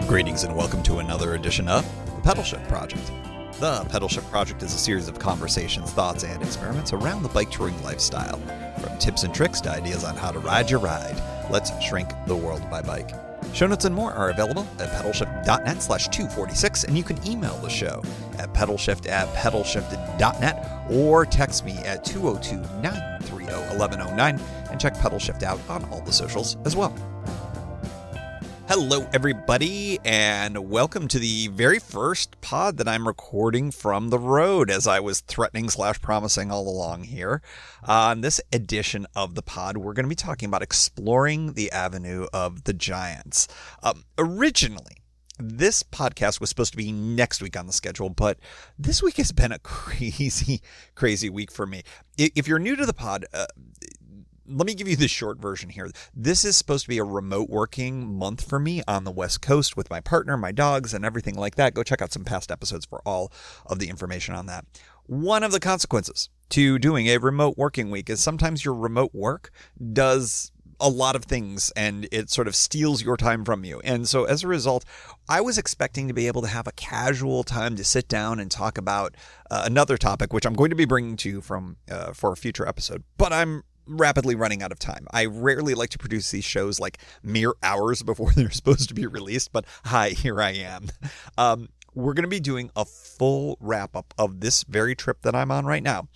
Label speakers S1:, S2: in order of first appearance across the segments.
S1: Greetings and welcome to another edition of The Pedal Shift Project. The Pedal Shift Project is a series of conversations, thoughts, and experiments around the bike touring lifestyle. From tips and tricks to ideas on how to ride your ride, let's shrink the world by bike. Show notes and more are available at pedalshift.net/246, and you can email the show at pedalshift@pedalshift.net or text me at 202-930-1109 and check Pedal Shift out on all the socials as well. Hello, everybody, and welcome to the very first pod that I'm recording from the road, as I was threatening/promising all along here. On this edition of the pod, we're going to be talking about exploring the Avenue of the Giants. Originally, this podcast was supposed to be next week on the schedule, but this week has been a crazy week for me. If you're new to the pod, let me give you the short version here. This is supposed to be a remote working month for me on the West Coast with my partner, my dogs, and everything like that. Go check out some past episodes for all of the information on that. One of the consequences to doing a remote working week is sometimes your remote work does a lot of things and it sort of steals your time from you. And so as a result, I was expecting to be able to have a casual time to sit down and talk about another topic, which I'm going to be bringing to you for a future episode, but I'm rapidly running out of time. I rarely like to produce these shows like mere hours before they're supposed to be released, but hi, here I am. We're going to be doing a full wrap-up of this very trip that I'm on right now,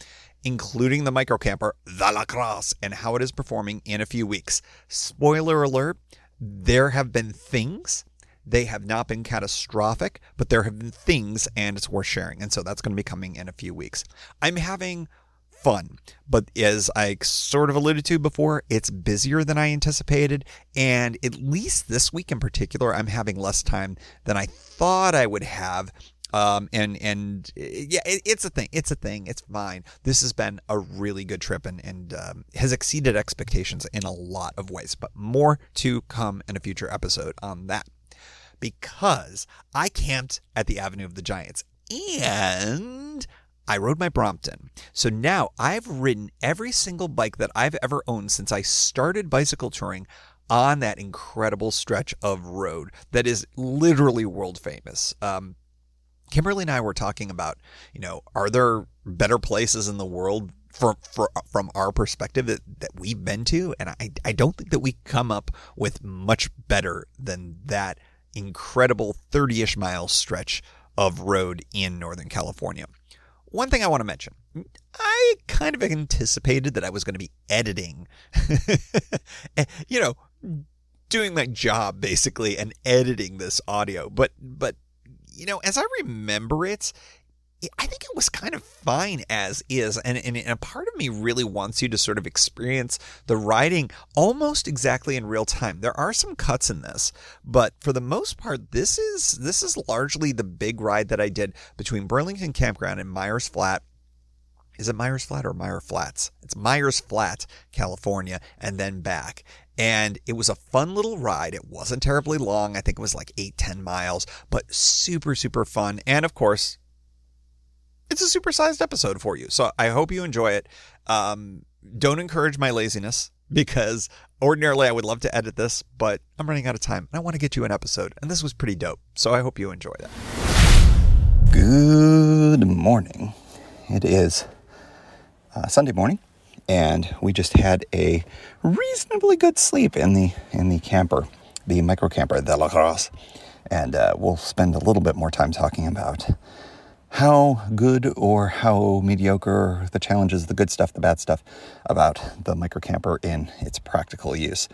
S1: including the microcamper, the La Crosse, and how it is performing in a few weeks. Spoiler alert, there have been things. They have not been catastrophic, but there have been things, and it's worth sharing. And so that's going to be coming in a few weeks. I'm having fun, but as I sort of alluded to before, it's busier than I anticipated, and at least this week in particular, I'm having less time than I thought I would have. It's a thing. It's fine. This has been a really good trip and has exceeded expectations in a lot of ways, but more to come in a future episode on that, because I camped at the Avenue of the Giants and I rode my Brompton. So now I've ridden every single bike that I've ever owned since I started bicycle touring on that incredible stretch of road that is literally world famous. Kimberly and I were talking about, are there better places in the world from our perspective that we've been to? And I don't think that we come up with much better than that incredible 30-ish mile stretch of road in Northern California. One thing I want to mention, I kind of anticipated that I was going to be editing, doing my job basically and editing this audio. But as I remember it, I think it was kind of fine as is. And a part of me really wants you to sort of experience the riding almost exactly in real time. There are some cuts in this, but for the most part, this is largely the big ride that I did between Burlington Campground and Myers Flat. Is it Myers Flat or Meyer Flats? It's Myers Flat, California, and then back. And it was a fun little ride. It wasn't terribly long. I think it was like 8-10 miles, but super, super fun. And of course, it's a supersized episode for you. So I hope you enjoy it. Don't encourage my laziness, because ordinarily I would love to edit this, but I'm running out of time and I want to get you an episode. And this was pretty dope. So I hope you enjoy that. Good morning. It is Sunday morning, and we just had a reasonably good sleep in the camper, the micro camper, the La Crosse. And we'll spend a little bit more time talking about how good or how mediocre, the challenges, the good stuff, the bad stuff about the micro camper in its practical use.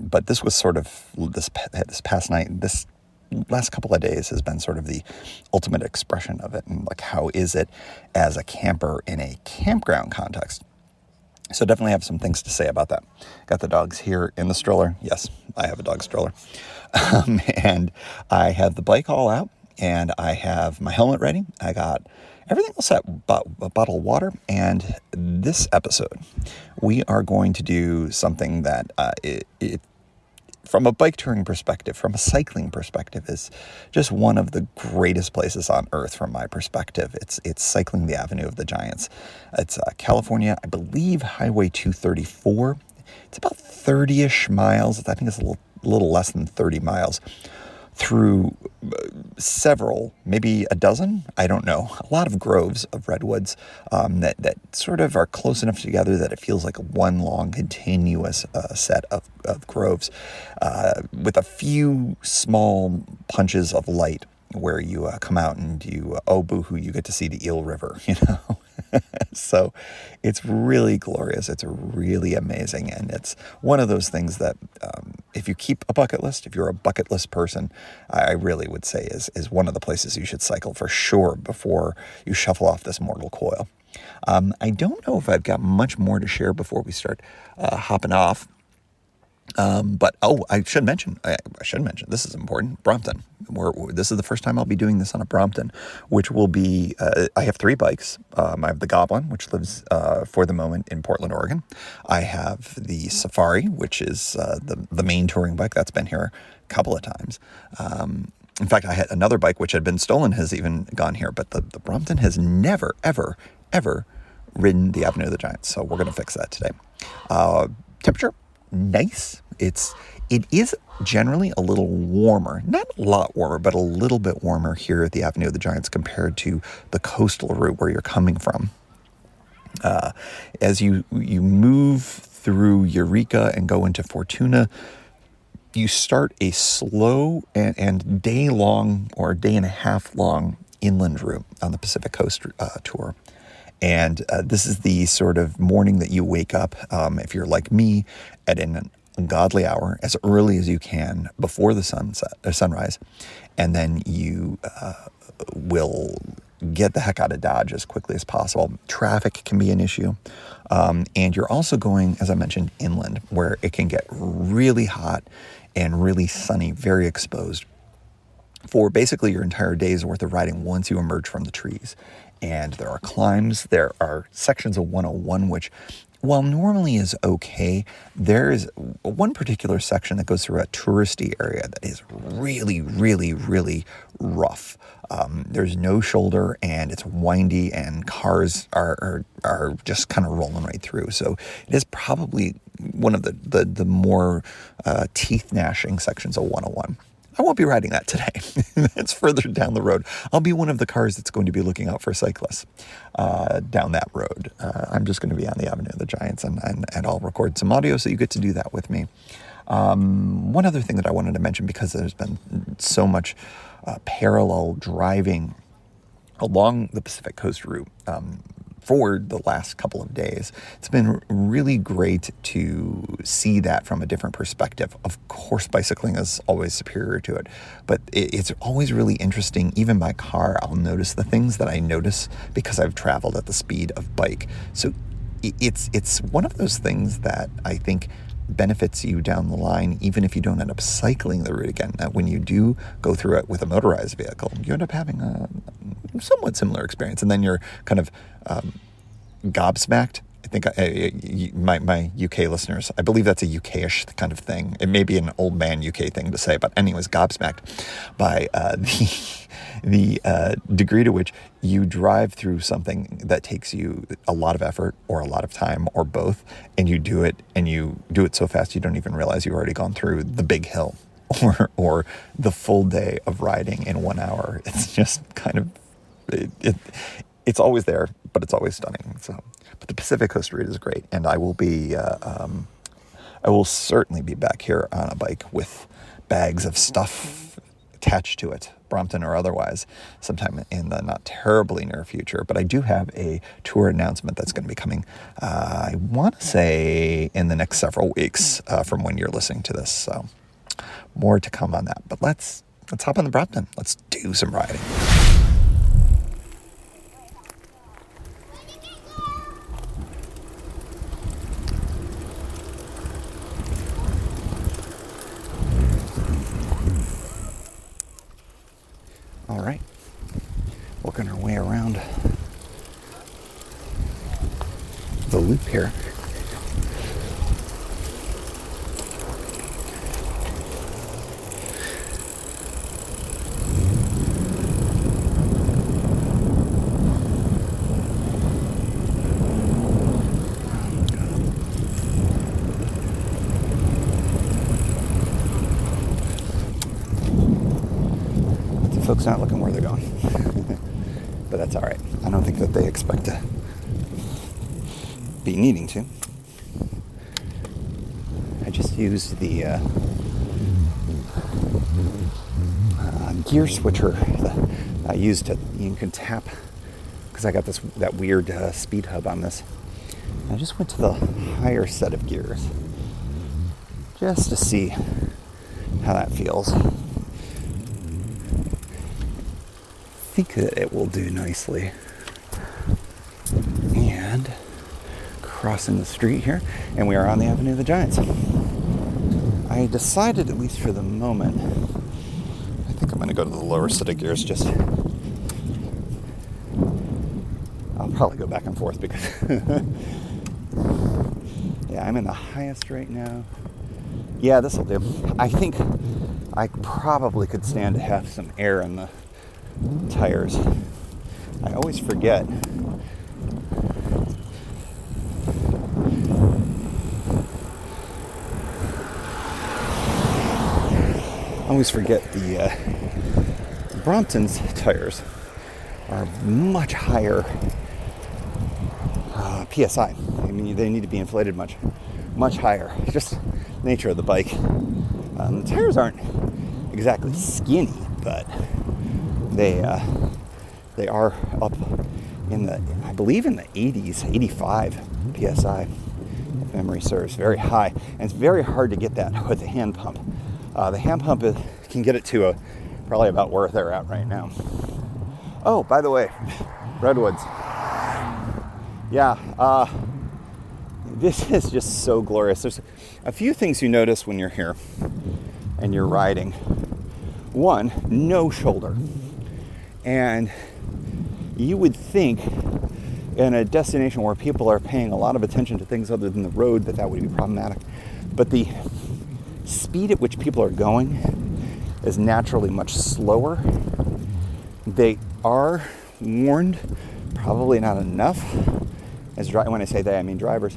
S1: But this was sort of this past night, this last couple of days has been sort of the ultimate expression of it. And like, how is it as a camper in a campground context? So definitely have some things to say about that. Got the dogs here in the stroller. Yes, I have a dog stroller. And I have the bike all out. And I have my helmet ready. I got everything else set, a bottle of water. And this episode, we are going to do something that from a bike touring perspective, from a cycling perspective, is just one of the greatest places on earth from my perspective. It's cycling the Avenue of the Giants. It's California, I believe, Highway 234. It's about 30-ish miles. I think it's a little less than 30 miles through several, maybe a dozen, I don't know, a lot of groves of redwoods that sort of are close enough together that it feels like one long continuous set of groves with a few small punches of light where you come out and you, oh boo-hoo, you get to see the Eel River, So it's really glorious. It's really amazing. And it's one of those things that if you keep a bucket list, if you're a bucket list person, I really would say is one of the places you should cycle for sure before you shuffle off this mortal coil. I don't know if I've got much more to share before we start hopping off. But I should mention, this is important, Brompton. This is the first time I'll be doing this on a Brompton, which will be, I have 3 bikes. I have the Goblin, which lives for the moment in Portland, Oregon. I have the Safari, which is the main touring bike that's been here a couple of times. In fact, I had another bike which had been stolen, has even gone here, but the Brompton has never, ever, ever ridden the Avenue of the Giants. So we're going to fix that today. Temperature, nice. It is generally a little warmer, not a lot warmer, but a little bit warmer here at the Avenue of the Giants compared to the coastal route where you're coming from. As you move through Eureka and go into Fortuna, you start a slow and day-long or day-and-a-half-long inland route on the Pacific Coast tour. And this is the sort of morning that you wake up, if you're like me, at an ungodly hour, as early as you can before the sunrise, and then you will get the heck out of Dodge as quickly as possible. Traffic can be an issue, and you're also going, as I mentioned, inland, where it can get really hot and really sunny, very exposed, for basically your entire day's worth of riding once you emerge from the trees. And there are climbs, there are sections of 101, which, while normally is okay, there is one particular section that goes through a touristy area that is really, really, really rough. There's no shoulder, and it's windy, and cars are just kind of rolling right through. So it is probably one of the more teeth-gnashing sections of 101. I won't be riding that today. It's further down the road. I'll be one of the cars that's going to be looking out for cyclists down that road. I'm just going to be on the Avenue of the Giants, and I'll record some audio, so you get to do that with me. One other thing that I wanted to mention, because there's been so much parallel driving along the Pacific Coast route for the last couple of days, it's been really great to see that from a different perspective. Of course, bicycling is always superior to it, but it's always really interesting. Even by car, I'll notice the things that I notice because I've traveled at the speed of bike. So it's one of those things that I think benefits you down the line, even if you don't end up cycling the route again. Now, when you do go through it with a motorized vehicle, you end up having a somewhat similar experience, and then you're kind of gobsmacked. I think my UK listeners, I believe that's a UK-ish kind of thing. It may be an old man UK thing to say, but anyways, gobsmacked by the degree to which you drive through something that takes you a lot of effort or a lot of time or both, and you do it so fast you don't even realize you've already gone through the big hill or the full day of riding in 1 hour. It's just kind of it's always there, but it's always stunning. So, but the Pacific Coast route is great, and I will certainly be back here on a bike with bags of stuff attached to it, Brompton or otherwise, sometime in the not terribly near future. But I do have a tour announcement that's going to be coming, I want to say, in the next several weeks from when you're listening to this. So more to come on that. But let's hop on the Brompton. Let's do some riding. All right, working our way around the loop here. folks not looking where they're going. But that's all right. I don't think that they expect to be needing to. I just used the gear switcher that I used to, you can tap, because I got that weird speed hub on this. I just went to the higher set of gears just to see how that feels. I think that it will do nicely. And crossing the street here, and we are on the Avenue of the Giants. I decided, at least for the moment, I think I'm going to go to the lower set of gears. Just, I'll probably go back and forth because yeah, I'm in the highest right now. Yeah, this will do. I think I probably could stand to have some air in the tires. I always forget. The Brompton's tires are much higher PSI. I mean, they need to be inflated much higher. It's just the nature of the bike. The tires aren't exactly skinny, but they are up in the, I believe in the 80s, 85 PSI, if memory serves. Very high, and it's very hard to get that with the hand pump. The hand pump can get it to probably about where they're at right now. Oh, by the way, redwoods. Yeah, this is just so glorious. There's a few things you notice when you're here and you're riding. One, no shoulder. And you would think in a destination where people are paying a lot of attention to things other than the road that would be problematic. But the speed at which people are going is naturally much slower. They are warned, probably not enough. When I say they, I mean drivers.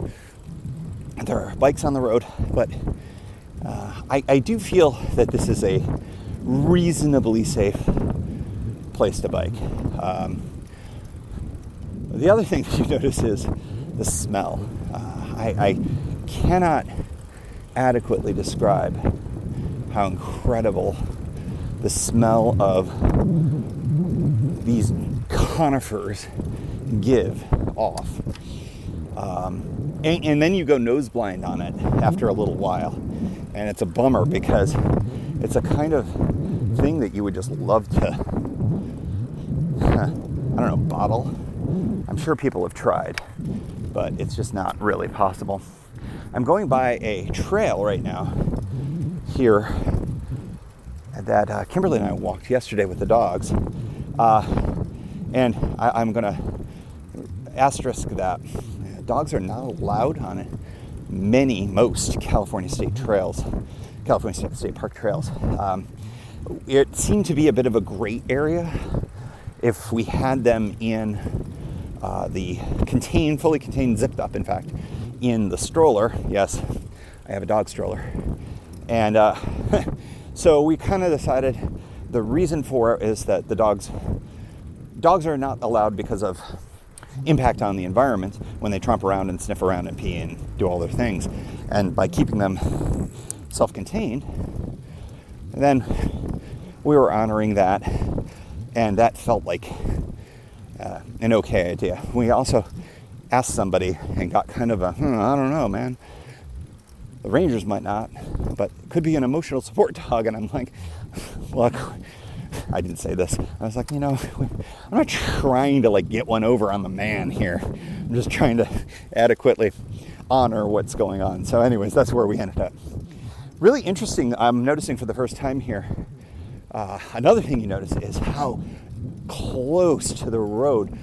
S1: There are bikes on the road, but I do feel that this is a reasonably safe place to bike. The other thing that you notice is the smell. I cannot adequately describe how incredible the smell of these conifers give off. And then you go nose blind on it after a little while. And it's a bummer because it's a kind of thing that you would just love to, bottle. I'm sure people have tried, but it's just not really possible. I'm going by a trail right now here that Kimberly and I walked yesterday with the dogs. And I'm going to asterisk that dogs are not allowed on most California State trails, California State Park trails. It seemed to be a bit of a gray area if we had them in the fully contained, zipped up, in fact, in the stroller. Yes, I have a dog stroller. And so we kind of decided the reason for it is that the dogs are not allowed because of impact on the environment when they tromp around and sniff around and pee and do all their things. And by keeping them self-contained, then we were honoring that, and that felt like an okay idea. We also asked somebody and got kind of I don't know, man. The Rangers might not, but it could be an emotional support dog. And I'm like, look, I didn't say this. I was like, I'm not trying to get one over on the man here. I'm just trying to adequately honor what's going on. So anyways, that's where we ended up. Really interesting. I'm noticing for the first time here. Another thing you notice is how close to the road,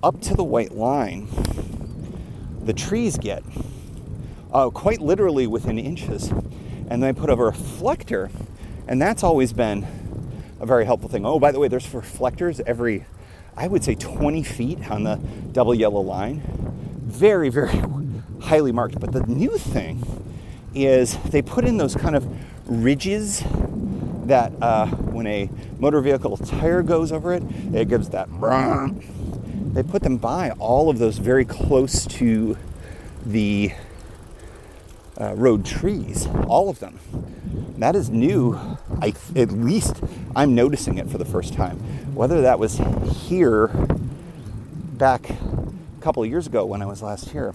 S1: up to the white line, the trees get. Quite literally within inches. And they put a reflector, and that's always been a very helpful thing. Oh, by the way, there's reflectors every, I would say, 20 feet on the double yellow line. Very, very highly marked. But the new thing is they put in those kind of ridges
S2: that when a motor vehicle tire goes over it, it gives that brum. They put them by all of those very close to the road trees, all of them. That is new. At least I'm noticing it for the first time. Whether that was here back a couple of years ago when I was last here,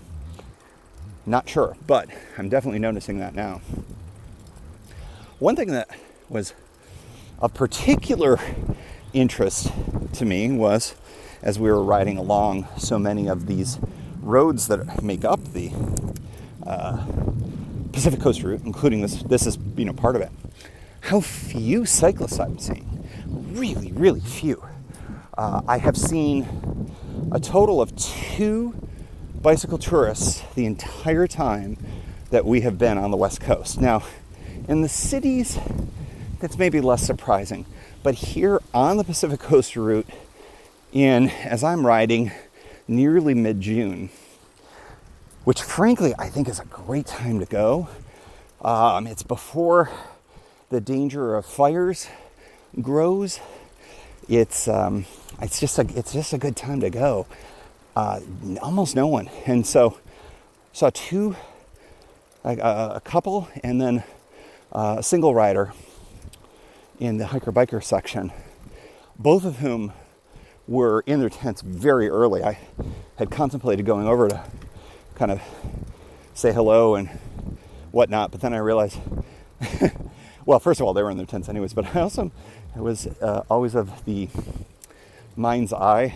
S2: not sure, but I'm definitely noticing that now. One thing that was of particular interest to me was, as we were riding along so many of these roads that make up the Pacific Coast route, including this is part of it, how few cyclists I'm seeing. Really, really few. I have seen a total of 2 bicycle tourists the entire time that we have been on the West Coast. Now, in the cities, that's maybe less surprising, but here on the Pacific Coast route, as I'm riding, nearly mid-June, which frankly I think is a great time to go. It's before the danger of fires grows. It's just a good time to go. Almost no one, and so saw 2, a couple, and then a single rider in the hiker-biker section, both of whom were in their tents very early. I had contemplated going over to kind of say hello and whatnot, but then I realized, well, first of all, they were in their tents anyways, but I was always of the mind's eye.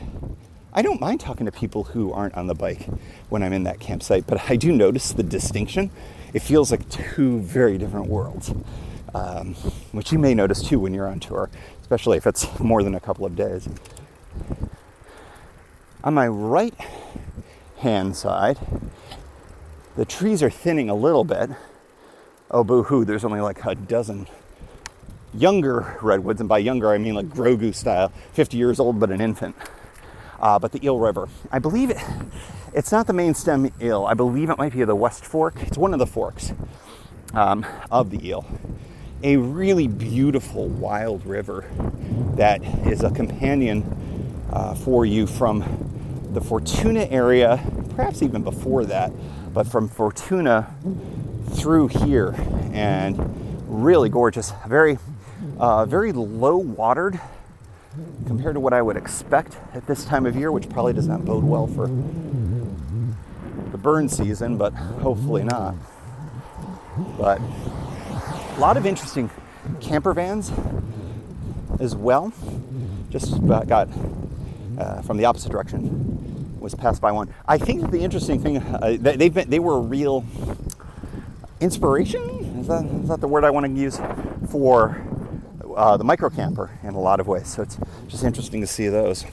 S2: I don't mind talking to people who aren't on the bike when I'm in that campsite, but I do notice the distinction. It feels like 2 very different worlds, which you may notice too when you're on tour, especially if it's more than a couple of days. On my right hand side, the trees are thinning a little bit. Oh, boo-hoo, there's only like a dozen younger redwoods, and by younger I mean like Grogu style, 50 years old but an infant. But the Eel River, I believe it's not the main stem eel. I believe it might be the West Fork. It's one of the forks of the eel. A really beautiful wild river that is a companion for you from the Fortuna area, perhaps even before that, but from Fortuna through here, and really gorgeous, very low watered compared to what I would expect at this time of year, which probably does not bode well for the burn season, but hopefully not. But a lot of interesting camper vans as well. Just got from the opposite direction, was passed by one. I think the interesting thing, they were a real inspiration. Is that the word I want to use for the micro camper in a lot of ways? So it's just interesting to see those.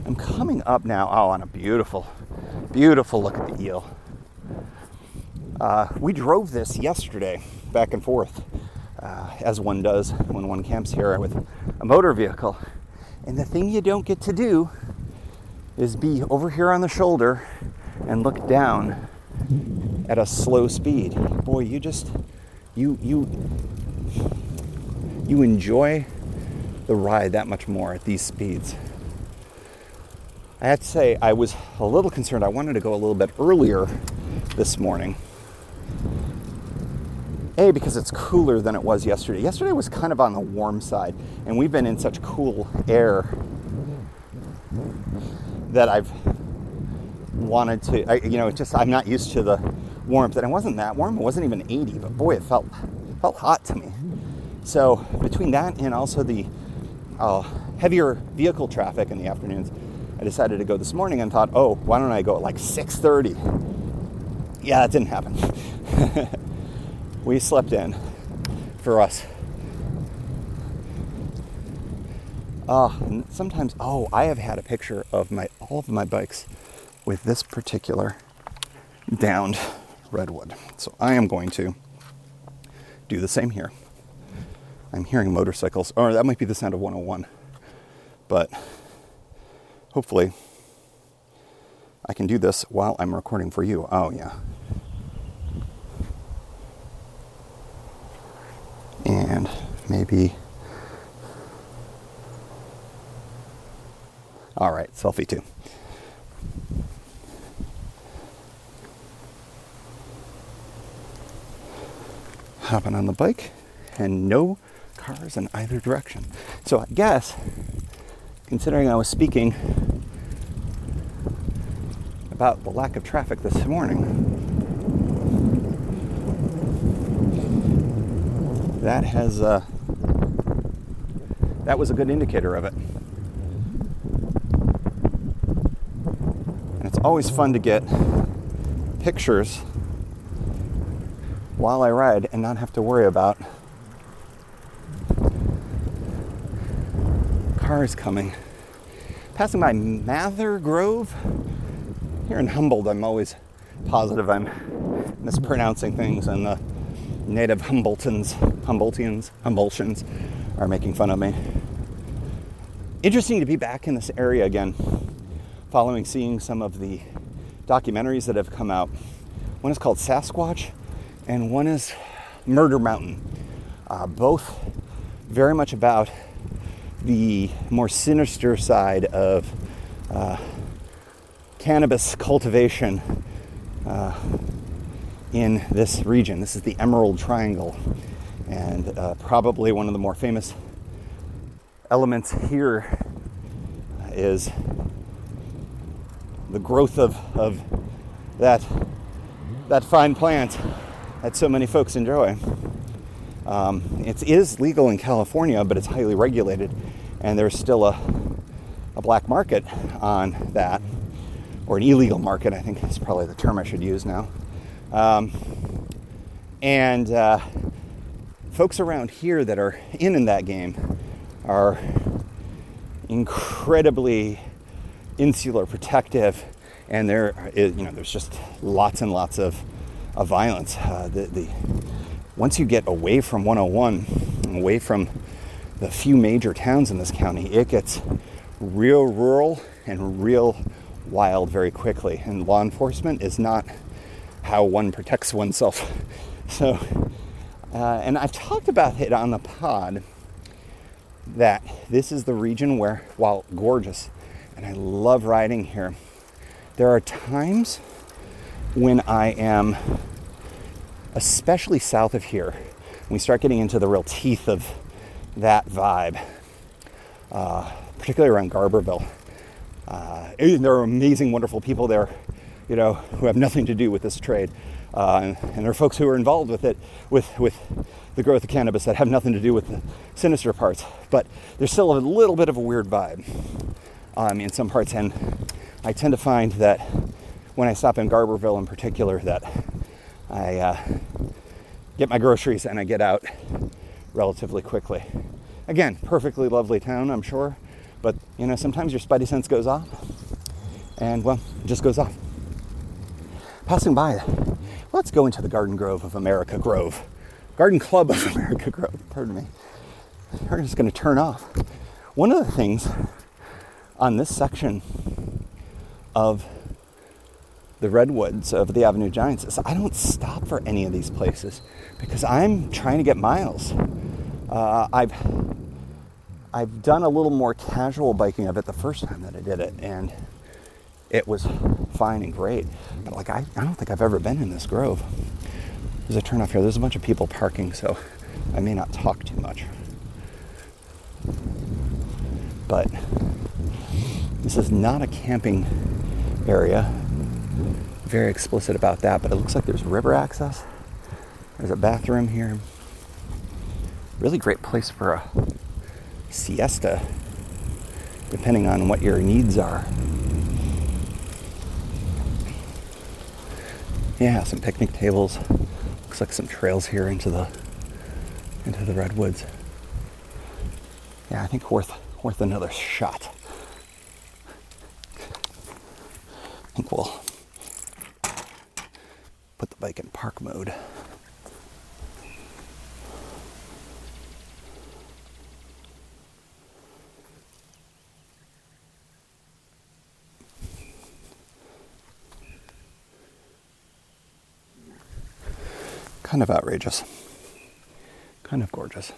S2: I'm coming up now on a beautiful, beautiful look at the eel. We drove this yesterday back and forth, as one does when one camps here with a motor vehicle. And the thing you don't get to do is be over here on the shoulder and look down at a slow speed. Boy, you enjoy the ride that much more at these speeds. I have to say, I was a little concerned. I wanted to go a little bit earlier this morning. A, because it's cooler than it was yesterday. Yesterday was kind of on the warm side, and we've been in such cool air that I've wanted to, I'm not used to the warmth, and it wasn't that warm. It wasn't even 80, but boy, it felt hot to me. So between that and also the heavier vehicle traffic in the afternoons, I decided to go this morning and thought, oh, why don't I go at like 6:30? Yeah, that didn't happen. We slept in for us. And sometimes, I have had a picture of all of my bikes with this particular downed redwood. So I am going to do the same here. I'm hearing motorcycles, or that might be the sound of 101. But hopefully I can do this while I'm recording for you. Oh, yeah. And maybe... All right, selfie too. Hopping on the bike, and no cars in either direction. So I guess, considering I was speaking about the lack of traffic this morning, that was a good indicator of it. And it's always fun to get pictures while I ride and not have to worry about cars coming. Passing by Mather Grove. Here in Humboldt, I'm always positive I'm mispronouncing things, and the native Humboldtians are making fun of me. Interesting to be back in this area again, following seeing some of the documentaries that have come out. One is called Sasquatch, and one is Murder Mountain. Both very much about the more sinister side of cannabis cultivation in this region. This is the Emerald Triangle, and probably one of the more famous elements here is the growth of that fine plant that so many folks enjoy. It is legal in California, but it's highly regulated, and there's still a black market on that, or an illegal market, I think is probably the term I should use now. And folks around here that are in that game are incredibly insular, protective, and there's just lots and lots of violence. Once you get away from 101, away from the few major towns in this county, it gets real rural and real wild very quickly. And law enforcement is not how one protects oneself. So, and I've talked about it on the pod, that this is the region where, while gorgeous, and I love riding here, there are times when I am, especially south of here, we start getting into the real teeth of that vibe, particularly around Garberville. And there are amazing, wonderful people there, who have nothing to do with this trade. And there are folks who are involved with it, with the growth of cannabis, that have nothing to do with the sinister parts. But there's still a little bit of a weird vibe in some parts. And I tend to find that when I stop in Garberville in particular, that I get my groceries and I get out relatively quickly. Again, perfectly lovely town, I'm sure. But, sometimes your spidey sense goes off. And, well, it just goes off. Passing by, let's go into the Garden Grove of America Grove. Garden Club of America Grove, pardon me. We're just going to turn off. One of the things on this section of the redwoods of the Avenue Giants is I don't stop for any of these places because I'm trying to get miles. I've done a little more casual biking of it the first time that I did it, and it was fine and great. But I don't think I've ever been in this grove. There's a turnoff here. There's a bunch of people parking, so I may not talk too much. But this is not a camping area. Very explicit about that, but it looks like there's river access. There's a bathroom here. Really great place for a siesta, depending on what your needs are. Yeah, some picnic tables. Looks like some trails here into the redwoods. Yeah, I think worth another shot. I think we'll put the bike in park mode. Kind of outrageous. Kind of gorgeous.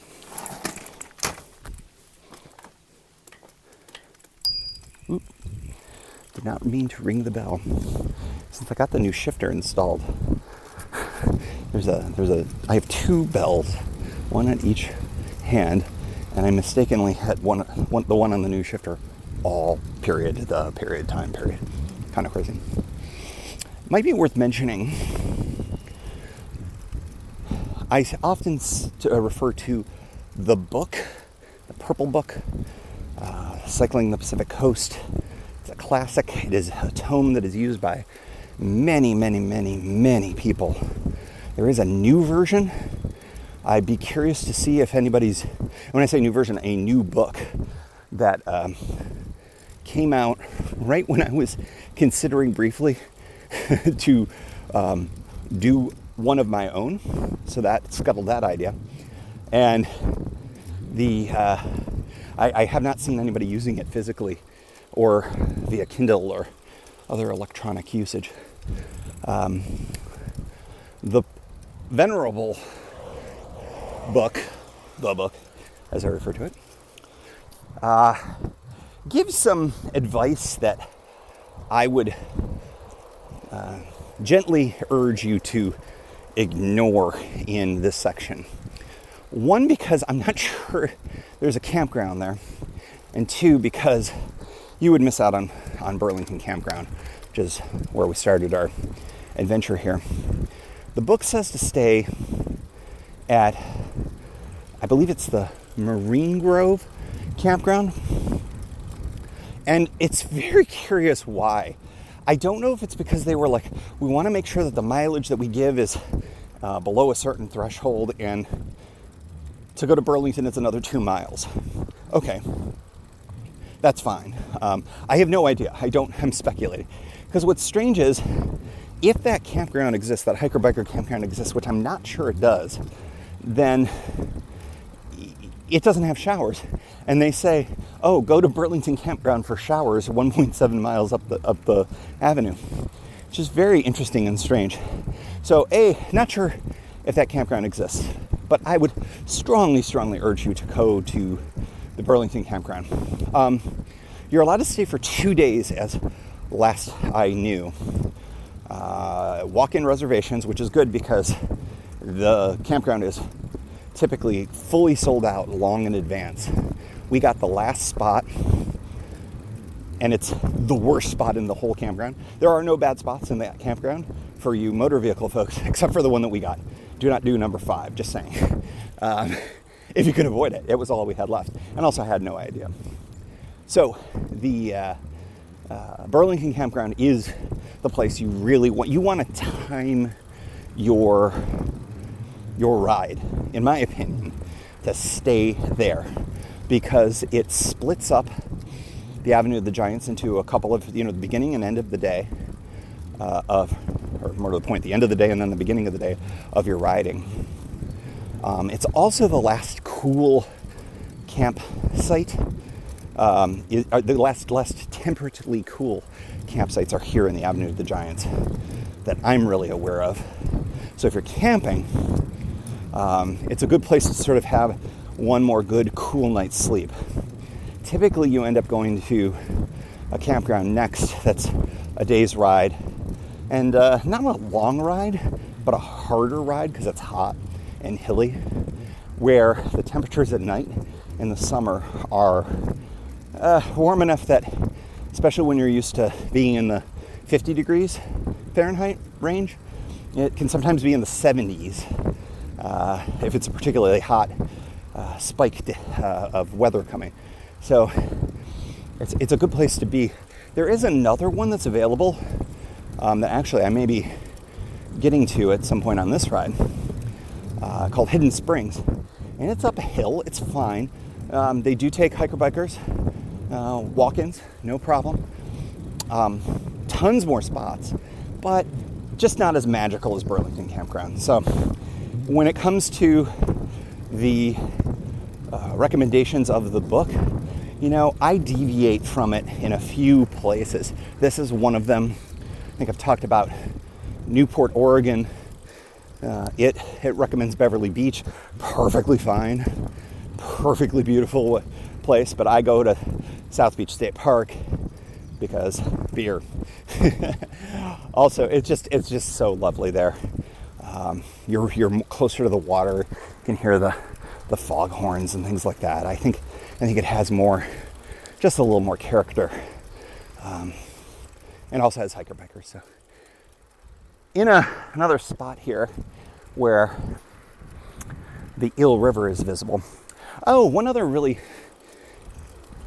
S2: Oop. Did not mean to ring the bell. Since I got the new shifter installed, I have two bells, one at each hand, and I mistakenly had the one on the new shifter all time period. Kind of crazy. Might be worth mentioning, I often refer to the book, the purple book, Cycling the Pacific Coast. It's a classic. It is a tome that is used by many, many, many, many people. There is a new version. I'd be curious to see if anybody's, when I say new version, a new book that came out right when I was considering briefly to do one of my own. So that scuttled that idea. And I have not seen anybody using it physically or via Kindle or other electronic usage. The venerable book, the book, as I refer to it, gives some advice that I would gently urge you to ignore in this section. One, because I'm not sure there's a campground there, and two, because you would miss out on Burlington Campground, which is where we started our adventure here. The book says to stay at, I believe it's the Marine Grove Campground, and it's very curious why. I don't know if it's because they were like, we want to make sure that the mileage that we give is below a certain threshold, and to go to Burlington, it's another 2 miles. Okay, that's fine. I have no idea. I'm speculating. Because what's strange is, if that campground exists, that hiker-biker campground exists, which I'm not sure it does, then it doesn't have showers. And they say, oh, go to Burlington Campground for showers 1.7 miles up the avenue. Which is very interesting and strange. So, not sure if that campground exists, but I would strongly, strongly urge you to go to the Burlington Campground. You're allowed to stay for 2 days, as last I knew. Walk-in reservations, which is good because the campground is typically fully sold out long in advance. We got the last spot, and it's the worst spot in the whole campground. There are no bad spots in that campground for you motor vehicle folks, except for the one that we got. Do not do number 5, just saying. If you could avoid it, it was all we had left. And also I had no idea. So the Burlington Campground is the place you really want. You want to time your ride, in my opinion, to stay there, because it splits up the Avenue of the Giants into a couple of, the beginning and end of the day or more to the point, the end of the day and then the beginning of the day of your riding. It's also the last cool campsite. The last temperately cool campsites are here in the Avenue of the Giants that I'm really aware of. So if you're camping, it's a good place to sort of have one more good cool night's sleep. Typically you end up going to a campground next that's a day's ride, and not a long ride, but a harder ride because it's hot and hilly, where the temperatures at night in the summer are warm enough that, especially when you're used to being in the 50 degrees Fahrenheit range, it can sometimes be in the 70s if it's a particularly hot spike of weather coming. So it's a good place to be. There is another one that's available that actually I may be getting to at some point on this ride, called Hidden Springs. And it's up a hill. It's fine. They do take hiker-bikers, walk-ins, no problem. Tons more spots, but just not as magical as Burlington Campground. So when it comes to the recommendations of the book, I deviate from it in a few places. This is one of them. I think I've talked about Newport, Oregon, It recommends Beverly Beach, perfectly fine, perfectly beautiful place, but I go to South Beach State Park because beer. Also, it's just so lovely there. You're closer to the water. You can hear the foghorns and things like that. I think it has just a little more character, and also has hiker bikers. So, in another spot here where the Eel River is visible. Oh, one other really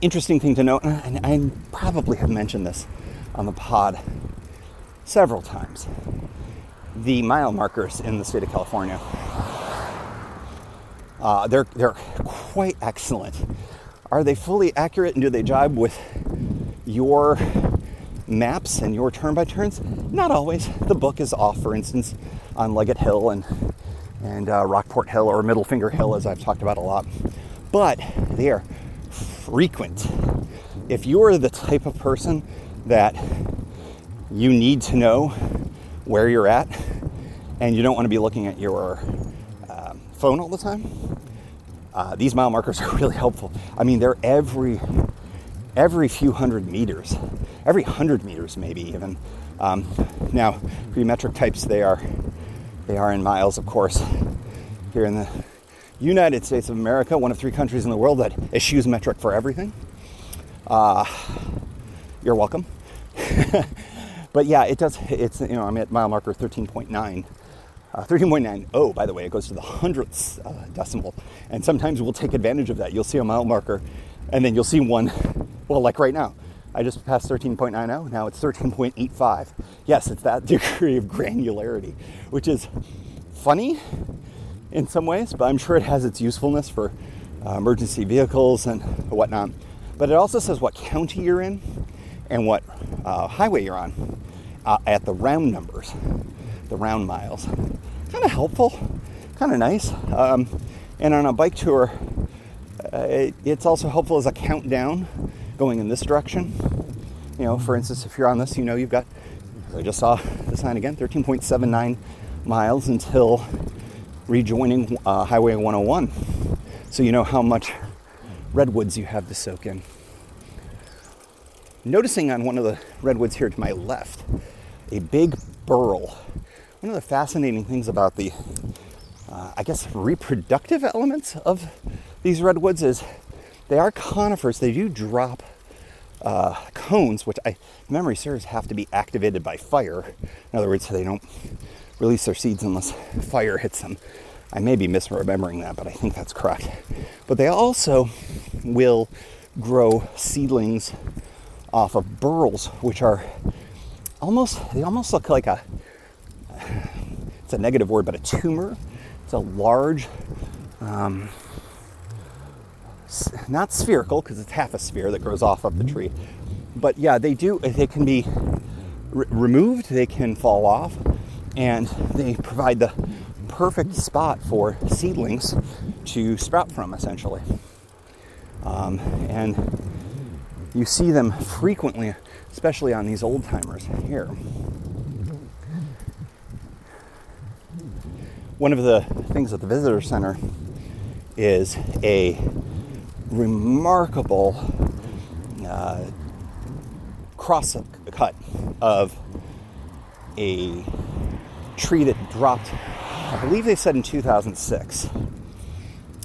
S2: interesting thing to note, and I probably have mentioned this on the pod several times. The mile markers in the state of California, they're quite excellent. Are they fully accurate, and do they jibe with your maps and your turn-by-turns? Not always. The book is off, for instance, on Leggett Hill and Rockport Hill, or Middle Finger Hill, as I've talked about a lot. But they are frequent. If you're the type of person that you need to know where you're at, and you don't want to be looking at your phone all the time, these mile markers are really helpful. I mean, they're every few hundred meters, every 100 meters maybe even. Now, for you metric types, they are in miles, of course. Here in the United States of America, one of 3 countries in the world that eschews metric for everything. You're welcome. But yeah, it does. I'm at mile marker 13.9. 13.90, by the way, it goes to the hundredths decimal. And sometimes we'll take advantage of that. You'll see a mile marker, and then you'll see one, well, like right now. I just passed 13.90, now it's 13.85. Yes, it's that degree of granularity, which is funny in some ways, but I'm sure it has its usefulness for emergency vehicles and whatnot. But it also says what county you're in and what highway you're on at the round numbers, the round miles. Kind of helpful, kind of nice. And on a bike tour, it's also helpful as a countdown going in this direction. For instance, if you're on this, you've got, I just saw the sign again, 13.79 miles until rejoining Highway 101. So you know how much redwoods you have to soak in. Noticing on one of the redwoods here to my left, a big burl. One of the fascinating things about the, reproductive elements of these redwoods is they are conifers. They do drop cones, which memory serves have to be activated by fire. In other words, they don't release their seeds unless fire hits them. I may be misremembering that, but I think that's correct. But they also will grow seedlings off of burls, which are almost look like it's a negative word, but a tumor. It's a large, not spherical, because it's half a sphere that grows off of the tree. But yeah, they can be removed, they can fall off, and they provide the perfect spot for seedlings to sprout from, essentially. And you see them frequently, especially on these old timers here. One of the things at the visitor center is a remarkable cross-cut of a tree that dropped, I believe they said in 2006.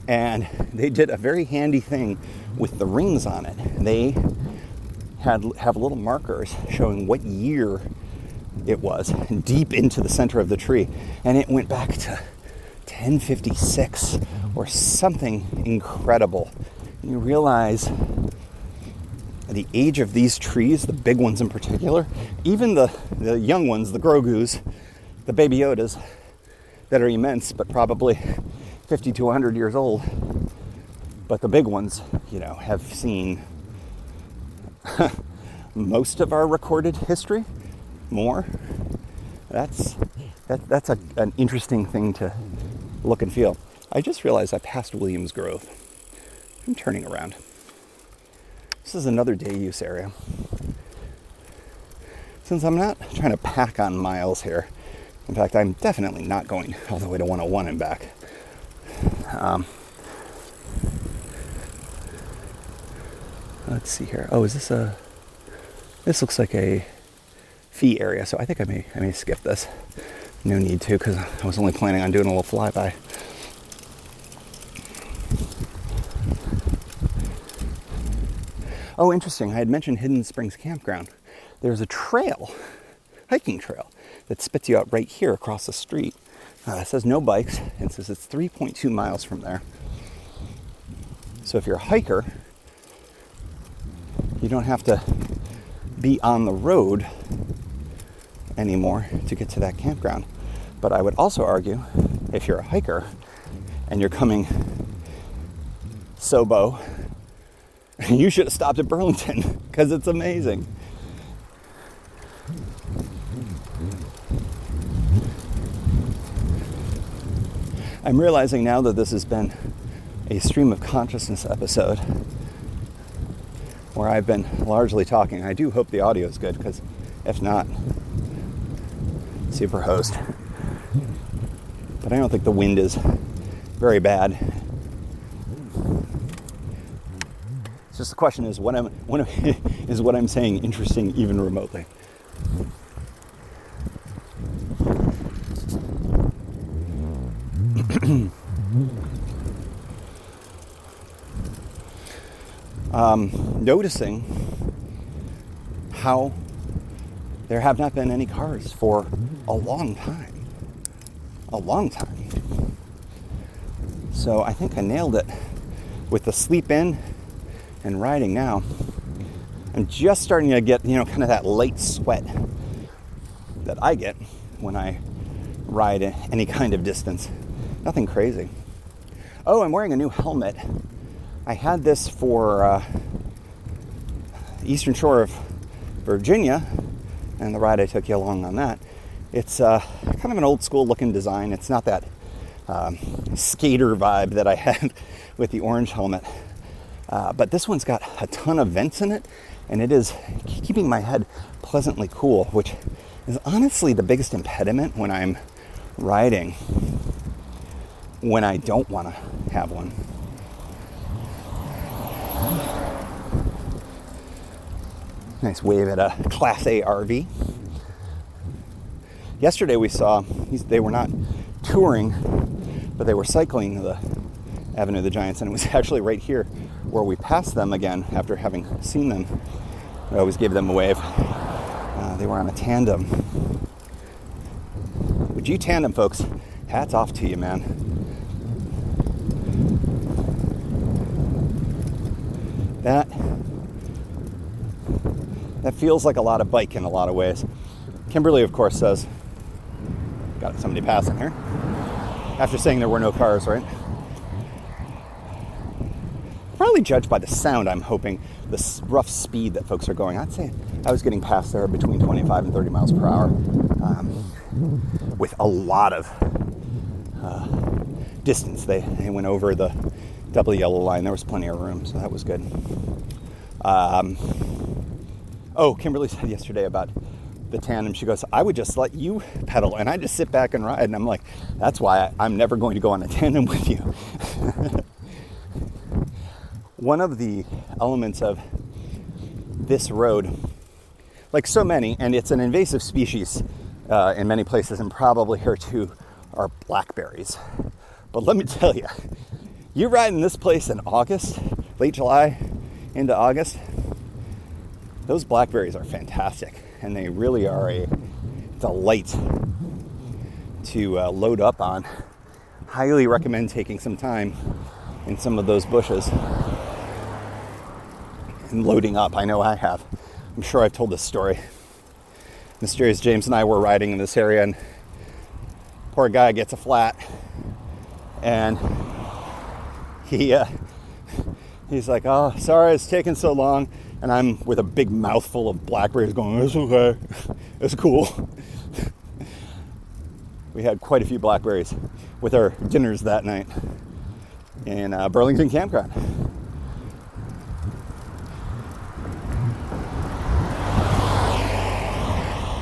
S2: And they did a very handy thing with the rings on it. They have little markers showing what year it was, deep into the center of the tree. And it went back to 1056 or something incredible. You realize the age of these trees, the big ones in particular, even the young ones, the Grogus, the Baby Yodas, that are immense, but probably 50 to 100 years old. But the big ones, have seen most of our recorded history, more. That's an interesting thing to look and feel. I just realized I passed Williams Grove. I'm turning around. This is another day use area. Since I'm not trying to pack on miles here, In fact, I'm definitely not going all the way to 101 and back. Let's see here. Oh, is this this looks like a fee area, so I think I may skip this. No need to, because I was only planning on doing a little flyby. Oh, interesting. I had mentioned Hidden Springs Campground. There's a trail, hiking trail, that spits you out right here across the street. It says no bikes, and it says it's 3.2 miles from there. So if you're a hiker, you don't have to be on the road anymore to get to that campground. But I would also argue, if you're a hiker and you're coming SOBO, you should have stopped at Burlington, because it's amazing. I'm realizing now that this has been a stream of consciousness episode where I've been largely talking. I do hope the audio is good, because if not, super host. But I don't think the wind is very bad. It's just the question is, is what I'm saying interesting even remotely? Noticing how there have not been any cars for a long time. So I think I nailed it with the sleep in and riding now. I'm just starting to get, kind of that light sweat that I get when I ride any kind of distance. Nothing crazy. Oh, I'm wearing a new helmet. I had this for Eastern Shore of Virginia, and the ride I took you along on that. It's kind of an old school looking design. It's not that skater vibe that I had with the orange helmet. But this one's got a ton of vents in it, and it is keeping my head pleasantly cool, which is honestly the biggest impediment when I'm riding, when I don't want to have one. Nice wave at a Class A RV. Yesterday we saw, they were not touring, but they were cycling the Avenue of the Giants, and it was actually right here where we passed them again after having seen them. I always gave them a wave. They were on a tandem. Would you tandem folks? Hats off to you, man. That feels like a lot of bike in a lot of ways. Kimberly, of course, says, got somebody passing here, after saying there were no cars, right? Probably judged by the sound, I'm hoping, the rough speed that folks are going. I'd say I was getting past there between 25 and 30 miles per hour with a lot of distance. They went over the double yellow line. There was plenty of room, so that was good. Kimberly said yesterday about the tandem. She goes, I would just let you pedal and I just sit back and ride. And I'm like, that's why I'm never going to go on a tandem with you. One of the elements of this road, like so many, and it's an invasive species in many places, and probably here too, are blackberries. But let me tell you, you're riding this place in August, late July into August, those blackberries are fantastic, and they really are a delight to load up on. Highly recommend taking some time in some of those bushes and loading up. I know I have. I'm sure I've told this story. Mysterious James and I were riding in this area, and poor guy gets a flat, and he's like, oh, sorry it's taking so long. And I'm with a big mouthful of blackberries going, it's okay, it's cool. We had quite a few blackberries with our dinners that night in Burlington Campground.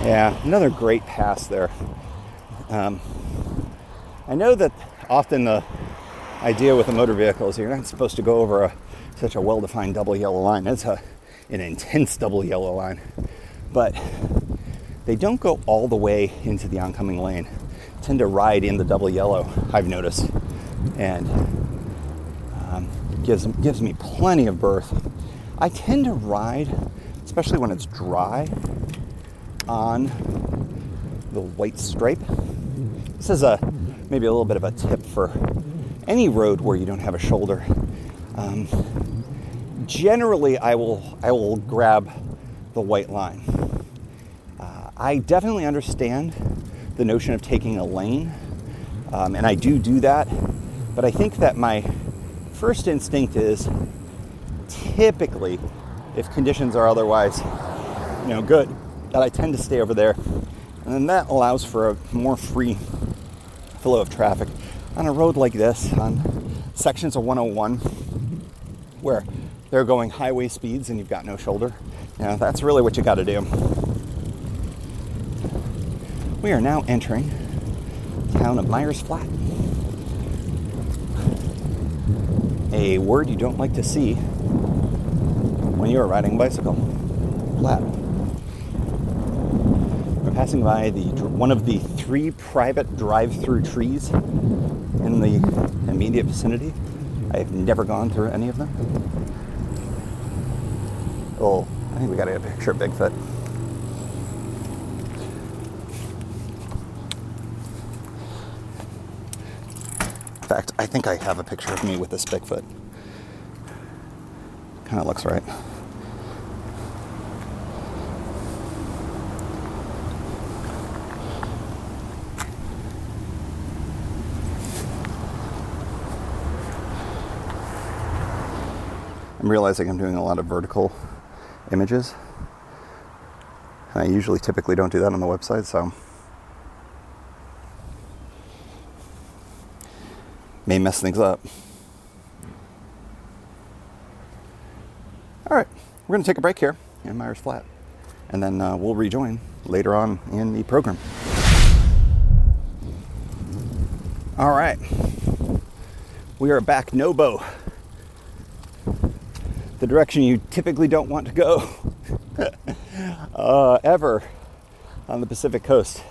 S2: Yeah, another great pass there. I know that often the idea with a motor vehicle is you're not supposed to go over such a well-defined double yellow line. It's an intense double yellow line. But they don't go all the way into the oncoming lane. Tend to ride in the double yellow, I've noticed. And gives me plenty of berth. I tend to ride, especially when it's dry, on the white stripe. This is maybe a little bit of a tip for any road where you don't have a shoulder. Generally, I will grab the white line. I definitely understand the notion of taking a lane, and I do that. But I think that my first instinct is typically, if conditions are otherwise, good, that I tend to stay over there, and then that allows for a more free flow of traffic on a road like this, on sections of 101 where they're going highway speeds and you've got no shoulder. That's really what you got to do. We are now entering the town of Myers Flat, a word you don't like to see when you're riding a bicycle. Flat. We're passing by one of the 3 private drive-through trees in the immediate vicinity. I've never gone through any of them. Oh, I think we got to get a picture of Bigfoot. In fact, I think I have a picture of me with this Bigfoot. Kind of looks right. I'm realizing I'm doing a lot of vertical images. And I usually typically don't do that on the website, so may mess things up. All right, we're going to take a break here in Myers Flat, and then we'll rejoin later on in the program. All right, we are back Nobo, the direction you typically don't want to go ever on the Pacific coast,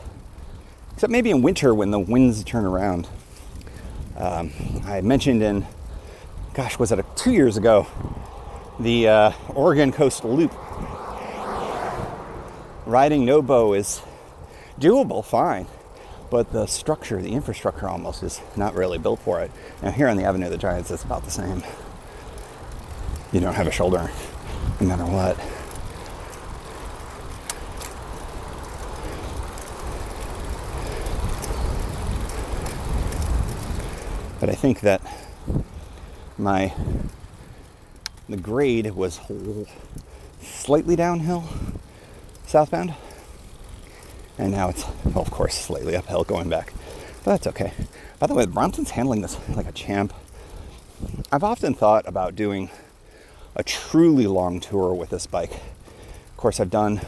S2: except maybe in winter when the winds turn around. I mentioned was it 2 years ago, the Oregon Coastal Loop. Riding Nobo is doable, fine, but the infrastructure almost is not really built for it. Now here on the Avenue of the Giants, it's about the same. You don't have a shoulder, no matter what. But I think that the grade was slightly downhill southbound, and now it's, of course, slightly uphill going back. But that's okay. By the way, Brompton's handling this like a champ. I've often thought about doing a truly long tour with this bike. Of course, I've done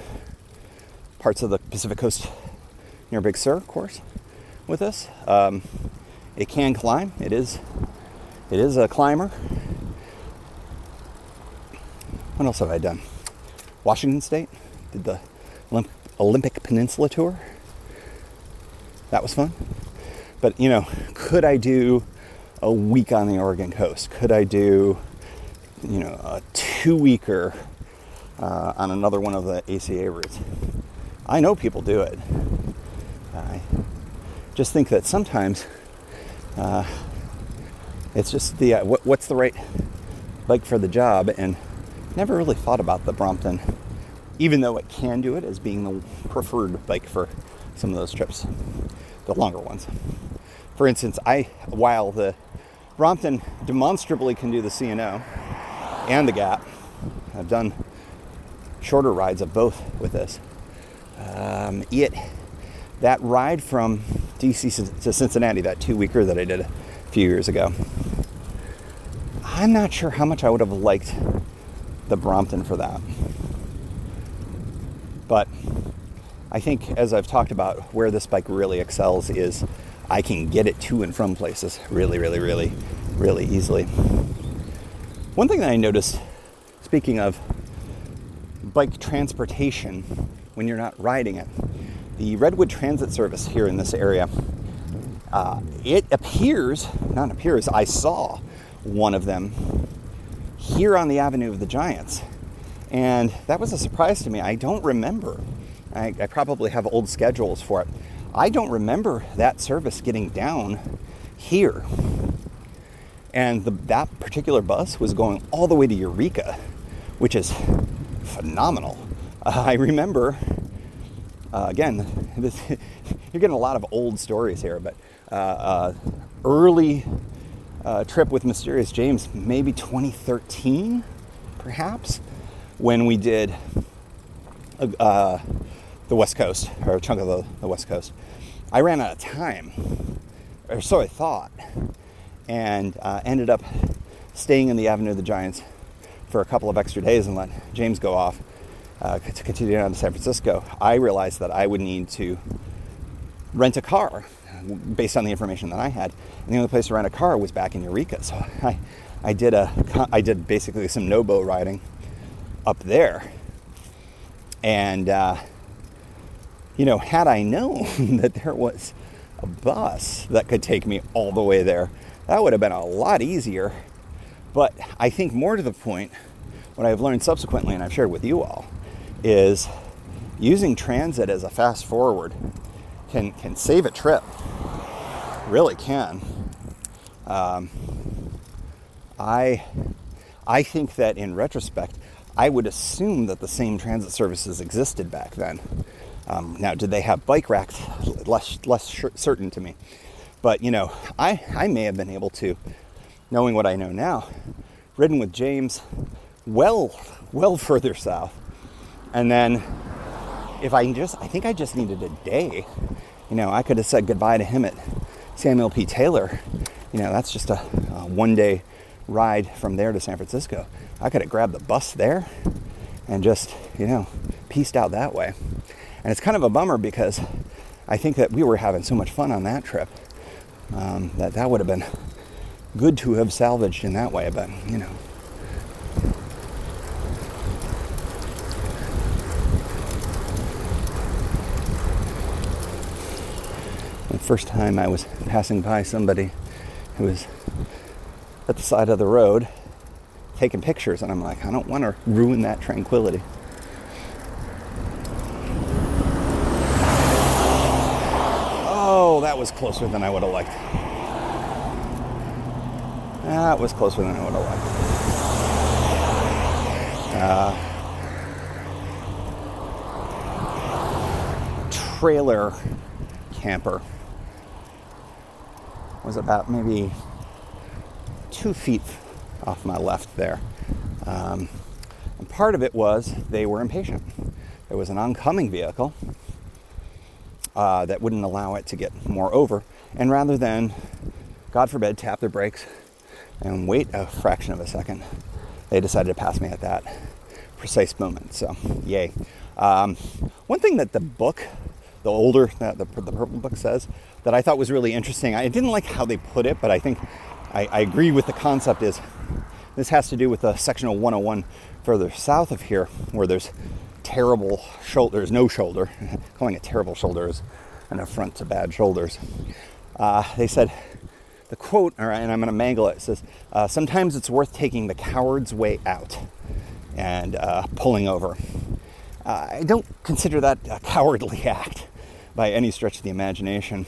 S2: parts of the Pacific Coast near Big Sur, of course, with this. It can climb. It is a climber. What else have I done? Washington State. Did the Olympic Peninsula tour. That was fun. But, could I do a week on the Oregon coast? Could I do, a 2-weeker on another one of the ACA routes? I know people do it. I just think that sometimes it's just what's the right bike for the job, and never really thought about the Brompton, even though it can do it as being the preferred bike for some of those trips, the longer ones. For instance, while the Brompton demonstrably can do the C&O and the Gap, I've done shorter rides of both with this. That ride from DC to Cincinnati, that 2-weeker that I did a few years ago, I'm not sure how much I would have liked the Brompton for that. But I think, as I've talked about, where this bike really excels is I can get it to and from places really, really, really, really easily. One thing that I noticed, speaking of bike transportation when you're not riding it, the Redwood Transit Service here in this area, I saw one of them here on the Avenue of the Giants. And that was a surprise to me. I don't remember. I probably have old schedules for it. I don't remember that service getting down here. And that particular bus was going all the way to Eureka, which is phenomenal. I remember, again, you're getting a lot of old stories here, but early trip with Mysterious James, maybe 2013, perhaps, when we did the West Coast, or a chunk of the West Coast. I ran out of time, or so I thought, and ended up staying in the Avenue of the Giants for a couple of extra days and let James go off to continue down to San Francisco. I realized that I would need to rent a car based on the information that I had, and the only place to rent a car was back in Eureka. So I did basically some no-boat riding up there, and had I known that there was a bus that could take me all the way there, that would have been a lot easier. But I think more to the point, what I've learned subsequently, and I've shared with you all, is using transit as a fast forward can save a trip. Really can. I think that in retrospect, I would assume that the same transit services existed back then. Now, did they have bike racks? Less certain to me. But, I may have been able to, knowing what I know now, ridden with James well further south. And then I think I just needed a day. I could have said goodbye to him at Samuel P. Taylor. That's just a one-day ride from there to San Francisco. I could have grabbed the bus there and just, pieced out that way. And it's kind of a bummer because I think that we were having so much fun on that trip that would have been good to have salvaged in that way. But, the first time I was passing by somebody who was at the side of the road taking pictures, and I'm like, I don't want to ruin that tranquility. Oh, that was closer than I would have liked. That was closer than I would have liked. Trailer camper was about maybe 2 feet off my left there. And part of it was they were impatient. There was an oncoming vehicle that wouldn't allow it to get more over. And rather than, God forbid, tap their brakes and wait a fraction of a second, they decided to pass me at that precise moment. So, yay. One thing that the book, the purple book says, that I thought was really interesting, I didn't like how they put it, but I think I agree with the concept, is this has to do with the section of 101 further south of here, where there's terrible shoulders, no shoulder. Calling it terrible shoulders an affront to bad shoulders. They said, the quote, and I'm going to mangle it, says, sometimes it's worth taking the coward's way out and pulling over. I don't consider that a cowardly act by any stretch of the imagination.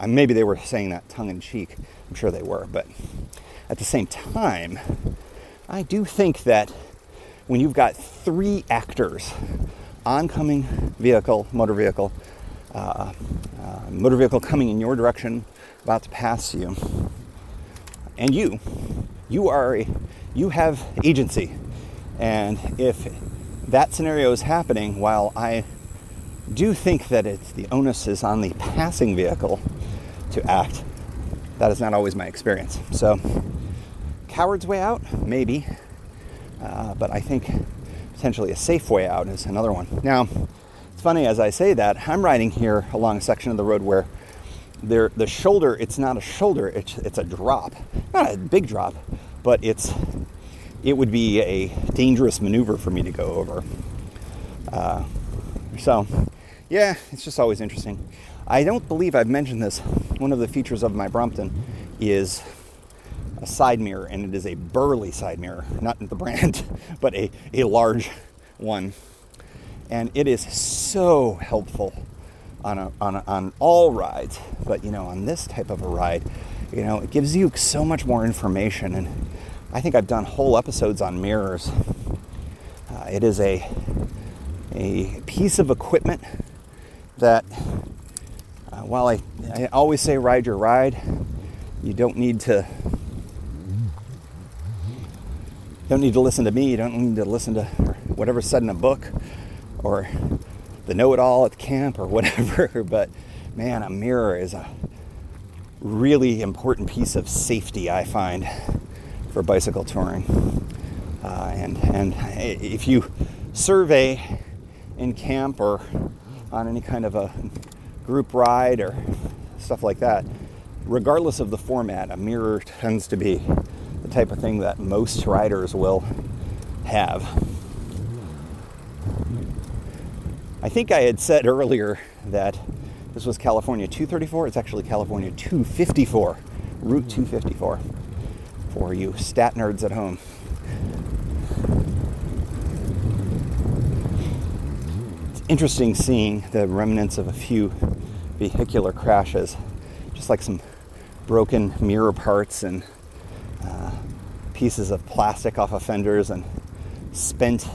S2: Maybe they were saying that tongue-in-cheek. I'm sure they were. But at the same time, I do think that when you've got 3 actors, oncoming vehicle, motor vehicle coming in your direction, about to pass you, and you have agency. And if that scenario is happening, while I do think that the onus is on the passing vehicle to act, that is not always my experience. So, coward's way out, maybe. But I think potentially a safe way out is another one. Now, it's funny as I say that, I'm riding here along a section of the road where the shoulder, it's not a shoulder, it's a drop. Not a big drop, but it would be a dangerous maneuver for me to go over. So, yeah, it's just always interesting. I don't believe I've mentioned this. One of the features of my Brompton is a side mirror, and it is a Burley side mirror, not the brand, but a large one. And it is so helpful on all rides, but on this type of a ride, it gives you so much more information. And I think I've done whole episodes on mirrors. It is a piece of equipment that, while I always say ride your ride, you don't need to listen to me. You don't need to listen to whatever's said in a book or the know-it-all at the camp or whatever. But man, a mirror is a really important piece of safety, I find, for bicycle touring. And if you survey in camp or on any kind of a group ride or stuff like that, regardless of the format, a mirror tends to be the type of thing that most riders will have. I think I had said earlier that this was California 234. It's actually California 254, Route 254, for you stat nerds at home. It's interesting seeing the remnants of a few vehicular crashes, just like some broken mirror parts and pieces of plastic off of fenders and spent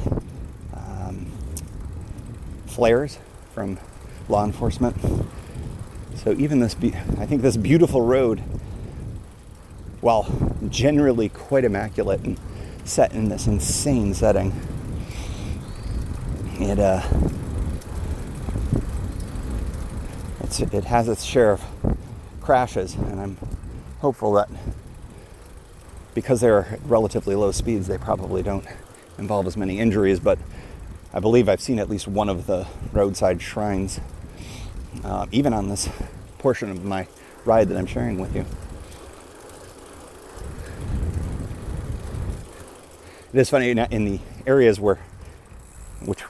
S2: flares from law enforcement. So even this, I think this beautiful road, while generally quite immaculate and set in this insane setting, it has its share of crashes, and I'm hopeful that because they're relatively low speeds, they probably don't involve as many injuries. But I believe I've seen at least one of the roadside shrines, even on this portion of my ride that I'm sharing with you. It is funny, in the areas which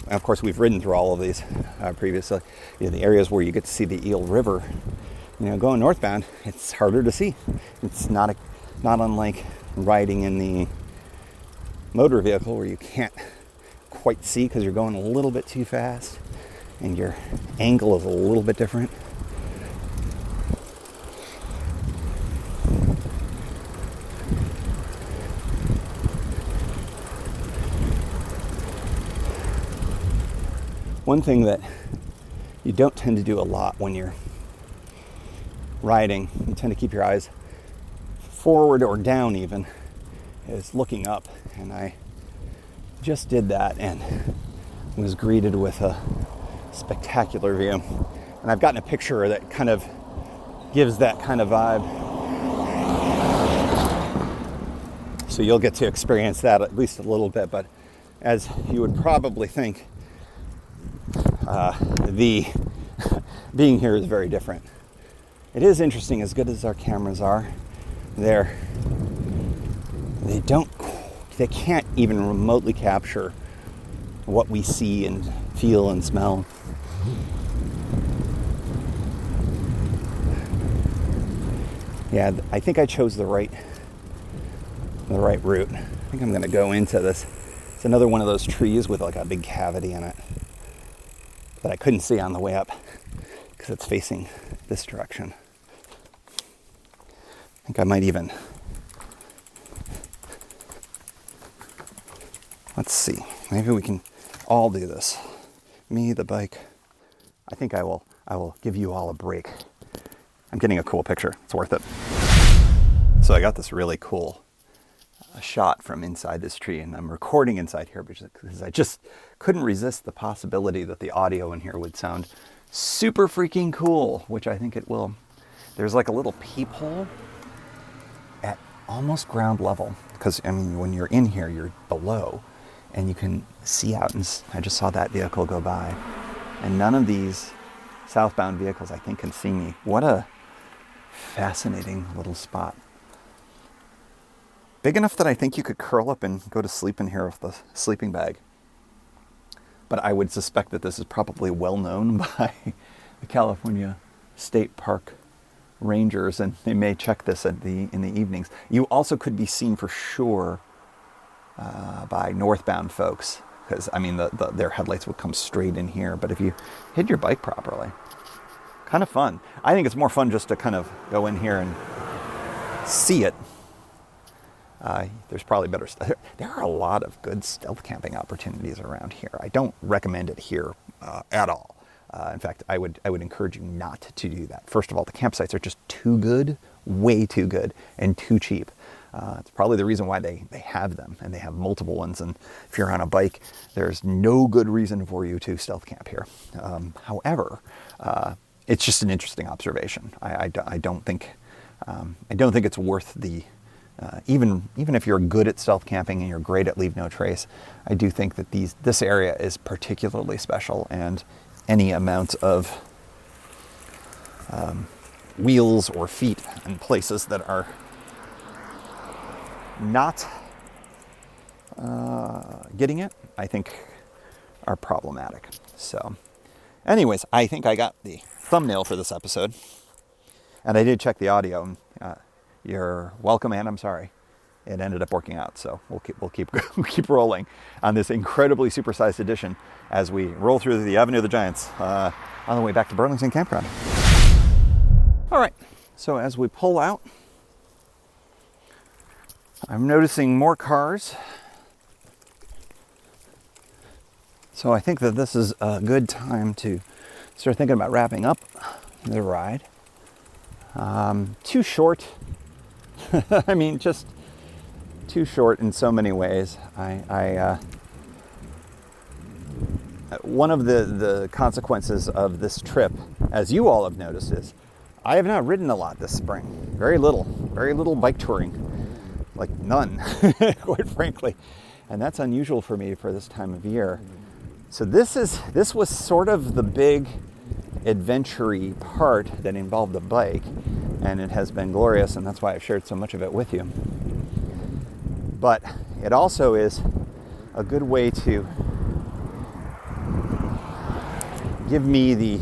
S2: of course we've ridden through all of these previously, the areas where you get to see the Eel River, going northbound, it's harder to see. It's not unlike riding in the motor vehicle where you can't quite see because you're going a little bit too fast and your angle is a little bit different. One thing that you don't tend to do a lot when you're riding, you tend to keep your eyes forward or down even, is looking up. And I just did that and was greeted with a spectacular view. And I've gotten a picture that kind of gives that kind of vibe. So you'll get to experience that at least a little bit. But as you would probably think, the being here is very different. It is interesting, as good as our cameras are, they can't even remotely capture what we see and feel and smell. Yeah, I think I chose the right route. I think I'm going to go into this. It's another one of those trees with like a big cavity in it that I couldn't see on the way up because it's facing this direction. I think I might even, let's see, maybe we can all do this. Me, the bike. I think I will give you all a break. I'm getting a cool picture. It's worth it. So I got this really cool shot from inside this tree, and I'm recording inside here because I just couldn't resist the possibility that the audio in here would sound super freaking cool, which I think it will. There's like a little peephole at almost ground level, because I mean when you're in here you're below, and you can see out, and I just saw that vehicle go by, and none of these southbound vehicles, I think, can see me. What a fascinating little spot. Big enough that I think you could curl up and go to sleep in here with the sleeping bag. But I would suspect that this is probably well known by the California State Park Rangers, and they may check this in the evenings. You also could be seen for sure by northbound folks, because I mean their headlights would come straight in here. But if you hid your bike properly, kind of fun. I think it's more fun just to kind of go in here and see it. There's probably better stuff. There are a lot of good stealth camping opportunities around here. I don't recommend it here at all. In fact, I would encourage you not to do that. First of all, the campsites are just too good, way too good, and too cheap. It's probably the reason why they have them, and they have multiple ones. And if you're on a bike, there's no good reason for you to stealth camp here. However, it's just an interesting observation. I don't think it's worth the even if you're good at stealth camping and you're great at leave no trace. I do think that this area is particularly special, and any amount of wheels or feet in places that are not getting it, I think, are problematic. So, anyways, I think I got the thumbnail for this episode, and I did check the audio. You're welcome, and I'm sorry. It ended up working out, so we'll keep rolling on this incredibly supersized edition as we roll through the Avenue of the Giants on the way back to Burlington Campground. All right, so as we pull out, I'm noticing more cars. So I think that this is a good time to start thinking about wrapping up the ride. Too short. I mean, just too short in so many ways. One of the consequences of this trip, as you all have noticed, is I have not ridden a lot this spring. Very little bike touring, like none, quite frankly. And that's unusual for me for this time of year. So this was sort of the big adventure-y part that involved the bike, and it has been glorious, and that's why I've shared so much of it with you. But it also is a good way to give me the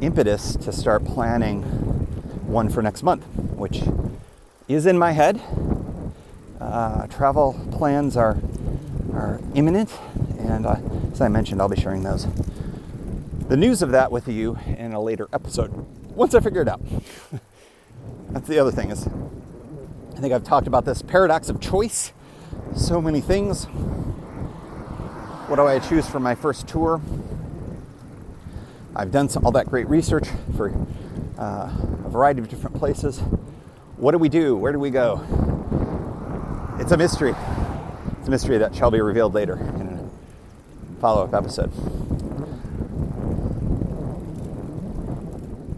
S2: impetus to start planning one for next month, which is in my head. Travel plans are imminent, and as I mentioned, I'll be sharing the news of that with you in a later episode, once I figure it out. That's the other thing, is I think I've talked about this paradox of choice. So many things. What do I choose for my first tour? I've done all that great research for a variety of different places. What do we do? Where do we go? It's a mystery. It's a mystery that shall be revealed later in a follow-up episode.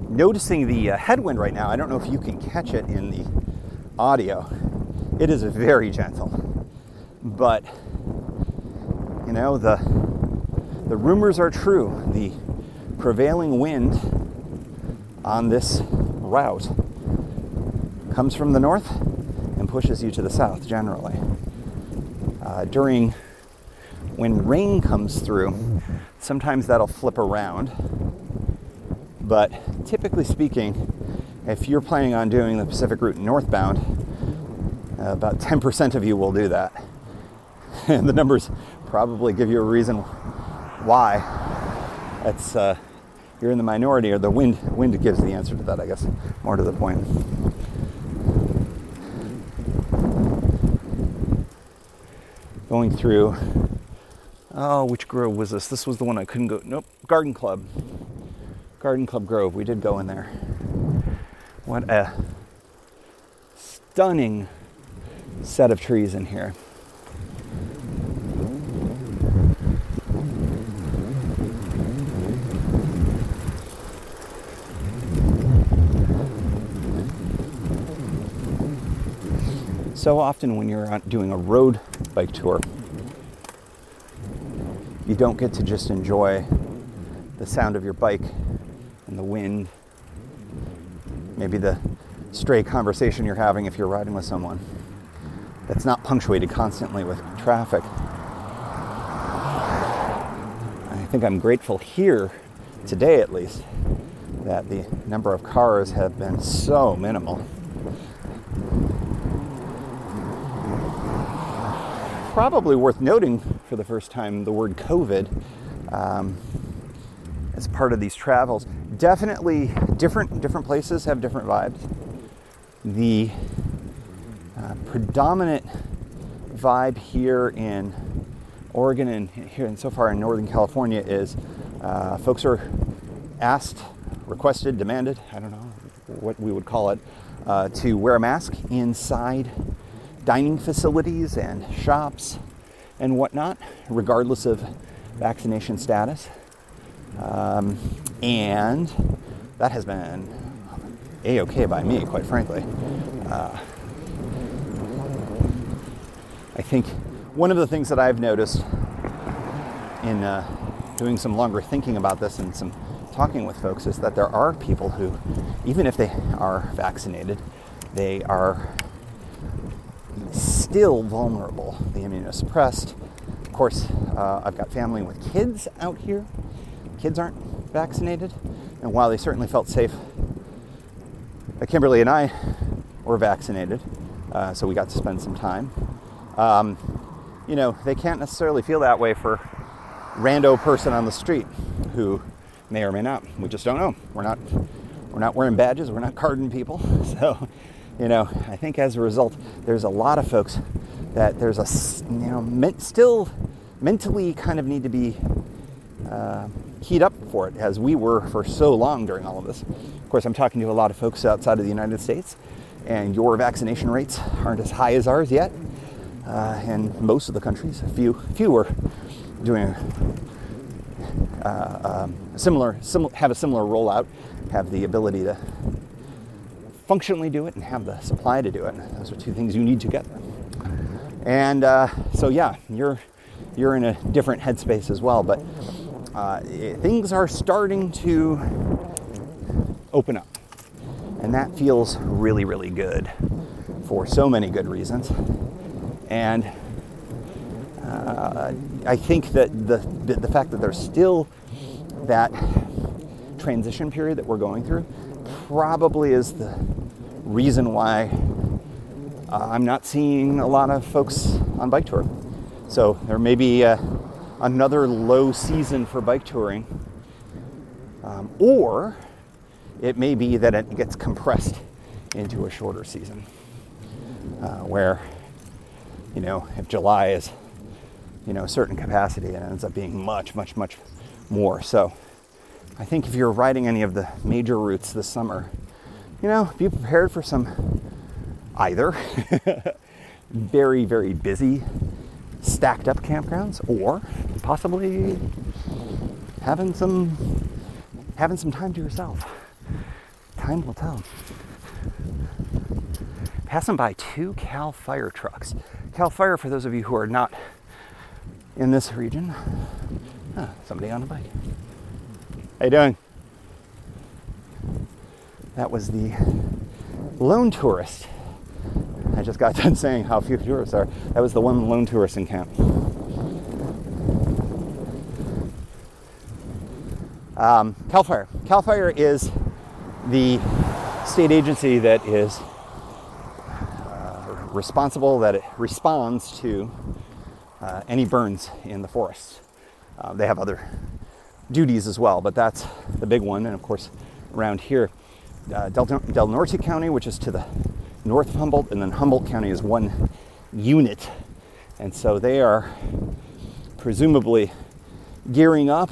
S2: Noticing the headwind right now. I don't know if you can catch it in the audio. It is very gentle, but you know, the rumors are true. The prevailing wind on this route comes from the north and pushes you to the south generally. When rain comes through, sometimes that'll flip around. But typically speaking, if you're planning on doing the Pacific route northbound, about 10% of you will do that. And the numbers probably give you a reason why. That's you're in the minority, or the wind gives the answer to that, I guess, more to the point. Going through, which grove was this? This was the one I couldn't go. Nope, Garden Club Grove. We did go in there. What a stunning set of trees in here. So often when you're doing a road bike tour, you don't get to just enjoy the sound of your bike and the wind, maybe the stray conversation you're having if you're riding with someone that's not punctuated constantly with traffic. I think I'm grateful here, today at least, that the number of cars have been so minimal. Probably worth noting for the first time the word COVID as part of these travels. Definitely different places have different vibes. The predominant vibe here in Oregon and here and so far in Northern California is folks are asked, requested, demanded, I don't know what we would call it, to wear a mask inside dining facilities and shops and whatnot, regardless of vaccination status. And that has been A-okay by me, quite frankly. I think one of the things that I've noticed in doing some longer thinking about this and some talking with folks is that there are people who, even if they are vaccinated, they are still vulnerable, the immunosuppressed. Of course, I've got family with kids out here. Kids aren't vaccinated, and while they certainly felt safe, Kimberly and I were vaccinated, so we got to spend some time. They can't necessarily feel that way for rando person on the street who may or may not. We just don't know. We're not wearing badges. We're not carding people. So, I think as a result, there's a lot of folks that there's still mentally kind of need to be keyed up for it, as we were for so long during all of this. Of course, I'm talking to a lot of folks outside of the United States, and your vaccination rates aren't as high as ours yet. And most of the countries, a few are doing have a similar rollout, have the ability to functionally do it and have the supply to do it. Those are two things you need together. And so yeah, you're in a different headspace as well, but things are starting to open up, and that feels really, really good for so many good reasons. And I think that the fact that there's still that transition period that we're going through probably is the reason why I'm not seeing a lot of folks on bike tour. So there may be another low season for bike touring, or it may be that it gets compressed into a shorter season, where, if July is, a certain capacity, it ends up being much, much, much more. So I think if you're riding any of the major routes this summer, be prepared for some either very, very busy, stacked up campgrounds, or possibly having some time to yourself. Time will tell. Passing by 2 Cal Fire trucks. Cal Fire, for those of you who are not in this region, somebody on a bike. How you doing? That was the lone tourist. I just got done saying how few tourists are. That was the one lone tourist in camp. Cal Fire. Cal Fire is the state agency that is responsible, that it responds to any burns in the forests. They have other duties as well, but that's the big one. And of course, around here, Del Norte County, which is to the north of Humboldt, and then Humboldt County is one unit. And so they are presumably gearing up,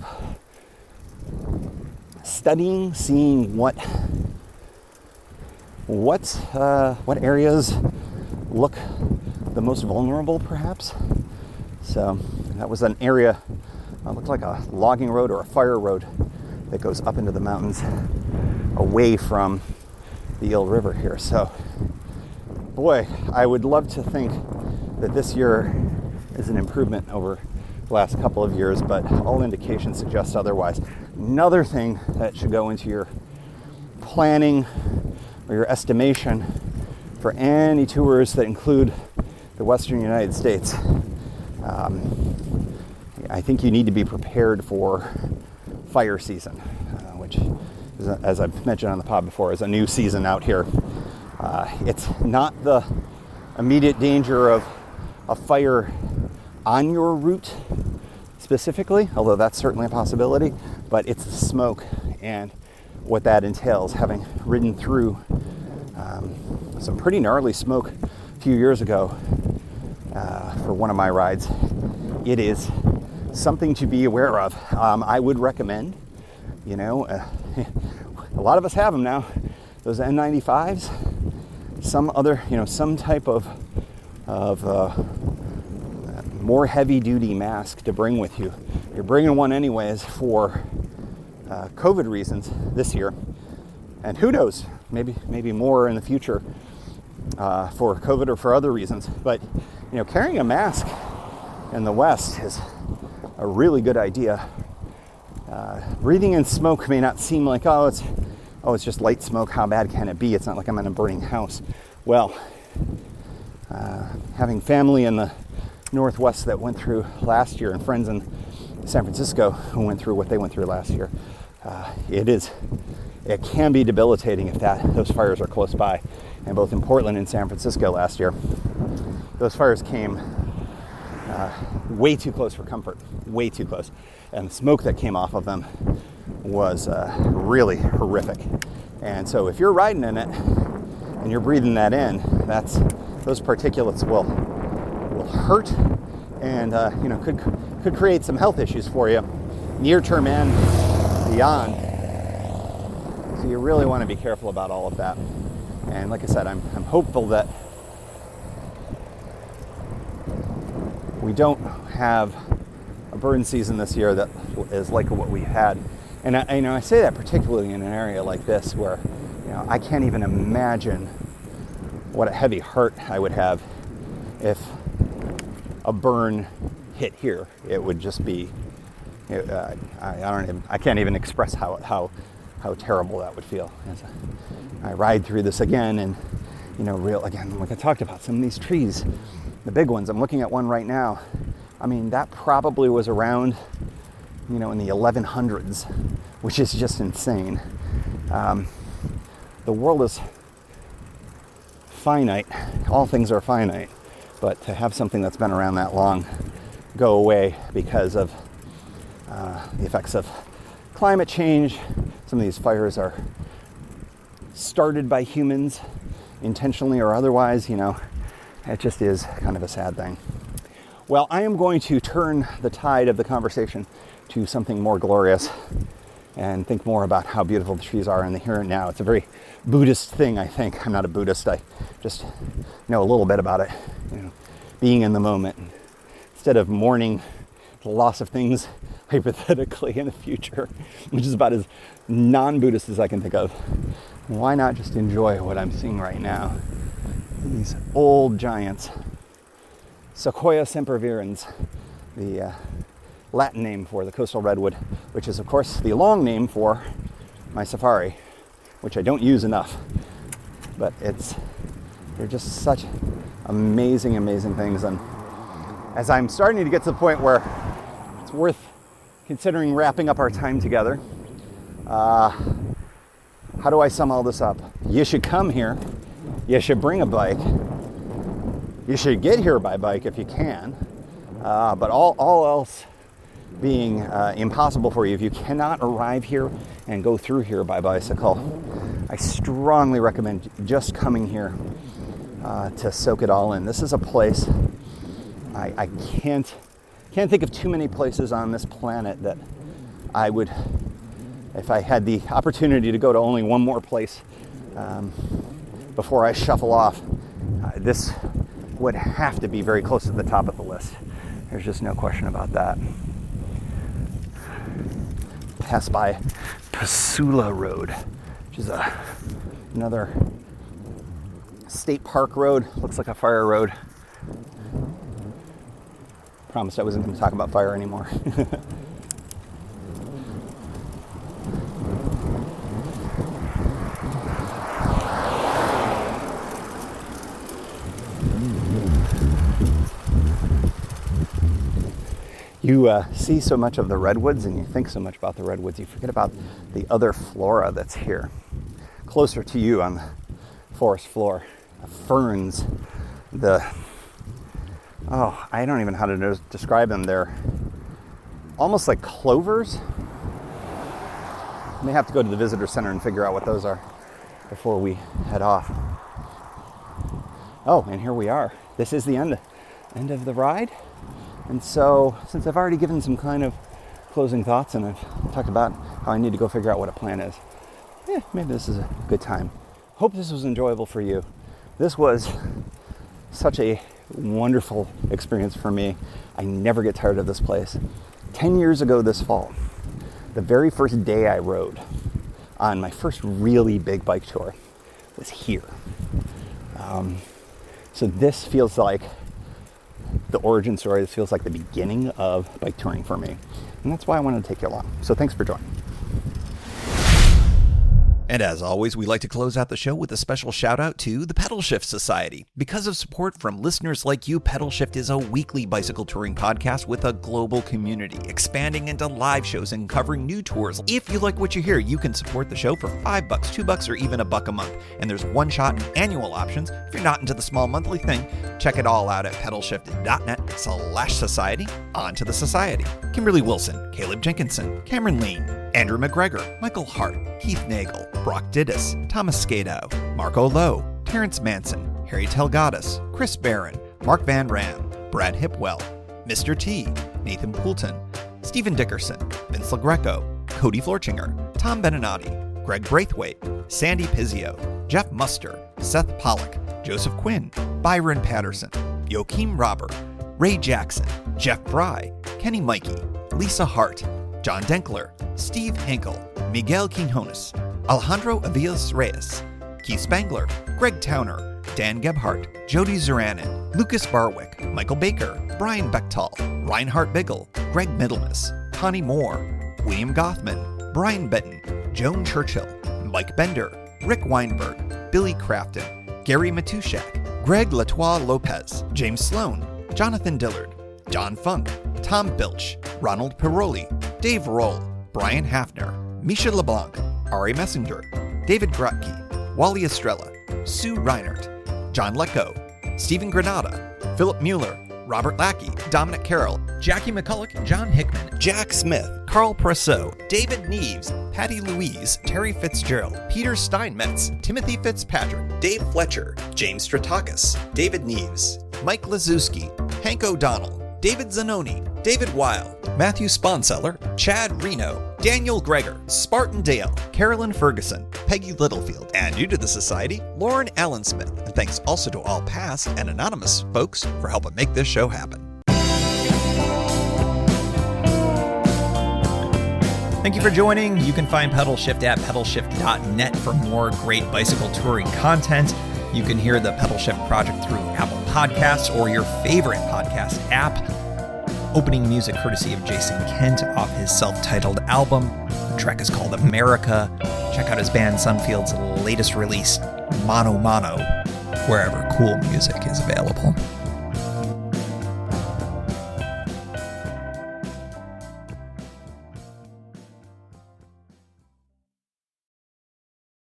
S2: studying, seeing what areas look the most vulnerable, perhaps. So that was an area, looked like a logging road or a fire road that goes up into the mountains away from the Eel River here. So, boy, I would love to think that this year is an improvement over the last couple of years, but all indications suggest otherwise. Another thing that should go into your planning or your estimation for any tours that include the Western United States, I think you need to be prepared for fire season, which, as I've mentioned on the pod before, is a new season out here. It's not the immediate danger of a fire on your route specifically, although that's certainly a possibility, but it's the smoke and what that entails. Having ridden through some pretty gnarly smoke a few years ago for one of my rides, it is something to be aware of. I would recommend, a lot of us have them now, those N95s, some other, some type of more heavy-duty mask to bring with you. You're bringing one anyways for COVID reasons this year, and who knows, maybe more in the future for COVID or for other reasons. But carrying a mask in the West is a really good idea. Breathing in smoke may not seem like it's just light smoke. How bad can it be? It's not like I'm in a burning house. Well, having family in the Northwest that went through last year and friends in San Francisco who went through what they went through last year, it can be debilitating if those fires are close by. And both in Portland and San Francisco last year, those fires came way too close for comfort, way too close. And the smoke that came off of them was really horrific. And so if you're riding in it and you're breathing that in, those particulates will hurt and could create some health issues for you, near term and beyond. So you really want to be careful about all of that. And like I said, I'm hopeful that we don't have a burn season this year that is like what we had. And I say that particularly in an area like this where I can't even imagine what a heavy heart I would have if a burn hit here. It would just be I can't even express how terrible that would feel. As I ride through this again, and like I talked about, some of these trees, the big ones. I'm looking at one right now. I mean, that probably was around, in the 1100s, which is just insane. The world is finite. All things are finite. But to have something that's been around that long go away because of the effects of climate change, some of these fires are started by humans, intentionally or otherwise, it just is kind of a sad thing. Well, I am going to turn the tide of the conversation to something more glorious and think more about how beautiful the trees are in the here and now. It's a very Buddhist thing, I think. I'm not a Buddhist. I just know a little bit about it, being in the moment. Instead of mourning the loss of things hypothetically in the future, which is about as non-Buddhist as I can think of, why not just enjoy what I'm seeing right now? These old giants. Sequoia sempervirens, the Latin name for the coastal redwood, which is, of course, the long name for my safari, which I don't use enough. But they're just such amazing, amazing things. And as I'm starting to get to the point where it's worth considering wrapping up our time together, how do I sum all this up? You should come here. You should bring a bike. You should get here by bike if you can. But all else being impossible for you, if you cannot arrive here and go through here by bicycle, I strongly recommend just coming here to soak it all in. This is a place I can't think of too many places on this planet that I would, if I had the opportunity to go to only one more place before I shuffle off, this would have to be very close to the top of the list. There's just no question about that. Pass by Pasula Road, which is another state park road. Looks like a fire road. promised I wasn't going to talk about fire anymore. You see so much of the redwoods and you think so much about the redwoods, you forget about the other flora that's here. Closer to you on the forest floor, the ferns, I don't even know how to describe them. They're almost like clovers. I may have to go to the visitor center and figure out what those are before we head off. Oh, and here we are. This is the end of the ride. And so, since I've already given some kind of closing thoughts and I've talked about how I need to go figure out what a plan is, maybe this is a good time. Hope this was enjoyable for you. This was such a wonderful experience for me. I never get tired of this place. 10 years ago this fall, the very first day I rode on my first really big bike tour was here. So this feels like the origin story. This feels like the beginning of bike touring for me. And that's why I wanted to take you along. So thanks for joining.
S1: And as always, we like to close out the show with a special shout out to the Pedal Shift Society. Because of support from listeners like you, Pedal Shift is a weekly bicycle touring podcast with a global community, expanding into live shows and covering new tours. If you like what you hear, you can support the show for $5, $2, or even $1 a month. And there's one-shot and annual options. If you're not into the small monthly thing, check it all out at pedalshift.net/society. On to the society. Kimberly Wilson, Caleb Jenkinson, Cameron Lean, Andrew McGregor, Michael Hart, Keith Nagel, Brock Didis, Thomas Skadow, Marco Lowe, Terrence Manson, Harry Telgadis, Chris Barron, Mark Van Ram, Brad Hipwell, Mr. T, Nathan Poulton, Stephen Dickerson, Vince LaGreco, Cody Florchinger, Tom Beninati, Greg Braithwaite, Sandy Pizzio, Jeff Muster, Seth Pollock, Joseph Quinn, Byron Patterson, Joachim Robert, Ray Jackson, Jeff Fry, Kenny Mikey, Lisa Hart, John Denkler, Steve Henkel, Miguel Quinones, Alejandro Aviles Reyes, Keith Spangler, Greg Towner, Dan Gebhardt, Jody Zeranin, Lucas Barwick, Michael Baker, Brian Bechtal, Reinhard Biggle, Greg Middlemas, Connie Moore, William Gothman, Brian Benton, Joan Churchill, Mike Bender, Rick Weinberg, Billy Crafton, Gary Matushak, Greg Latois Lopez, James Sloan, Jonathan Dillard, John Funk, Tom Bilch, Ronald Piroli, Dave Roll, Brian Hafner, Misha LeBlanc, Ari Messenger, David Grotke, Wally Estrella, Sue Reinert, John Lecco, Stephen Granada, Philip Mueller, Robert Lackey, Dominic Carroll, Jackie McCulloch, John Hickman, Jack Smith, Carl Presso, David Neves, Patty Louise, Terry Fitzgerald, Peter Steinmetz, Timothy Fitzpatrick, Dave Fletcher, James Stratakis, David Neves, Mike Lazuski, Hank O'Donnell, David Zanoni, David Weil, Matthew Sponseller, Chad Reno, Daniel Greger, Spartan Dale, Carolyn Ferguson, Peggy Littlefield, and new to the society, Lauren Allen Smith. And thanks also to all past and anonymous folks for helping make this show happen. Thank you for joining. You can find Pedal Shift at pedalshift.net for more great bicycle touring content. You can hear the Pedal Shift project through Apple Podcasts or your favorite podcast app. Opening music courtesy of Jason Kent off his self-titled album. The track is called America. Check out his band Sunfield's latest release, Mono Mono, wherever cool music is available.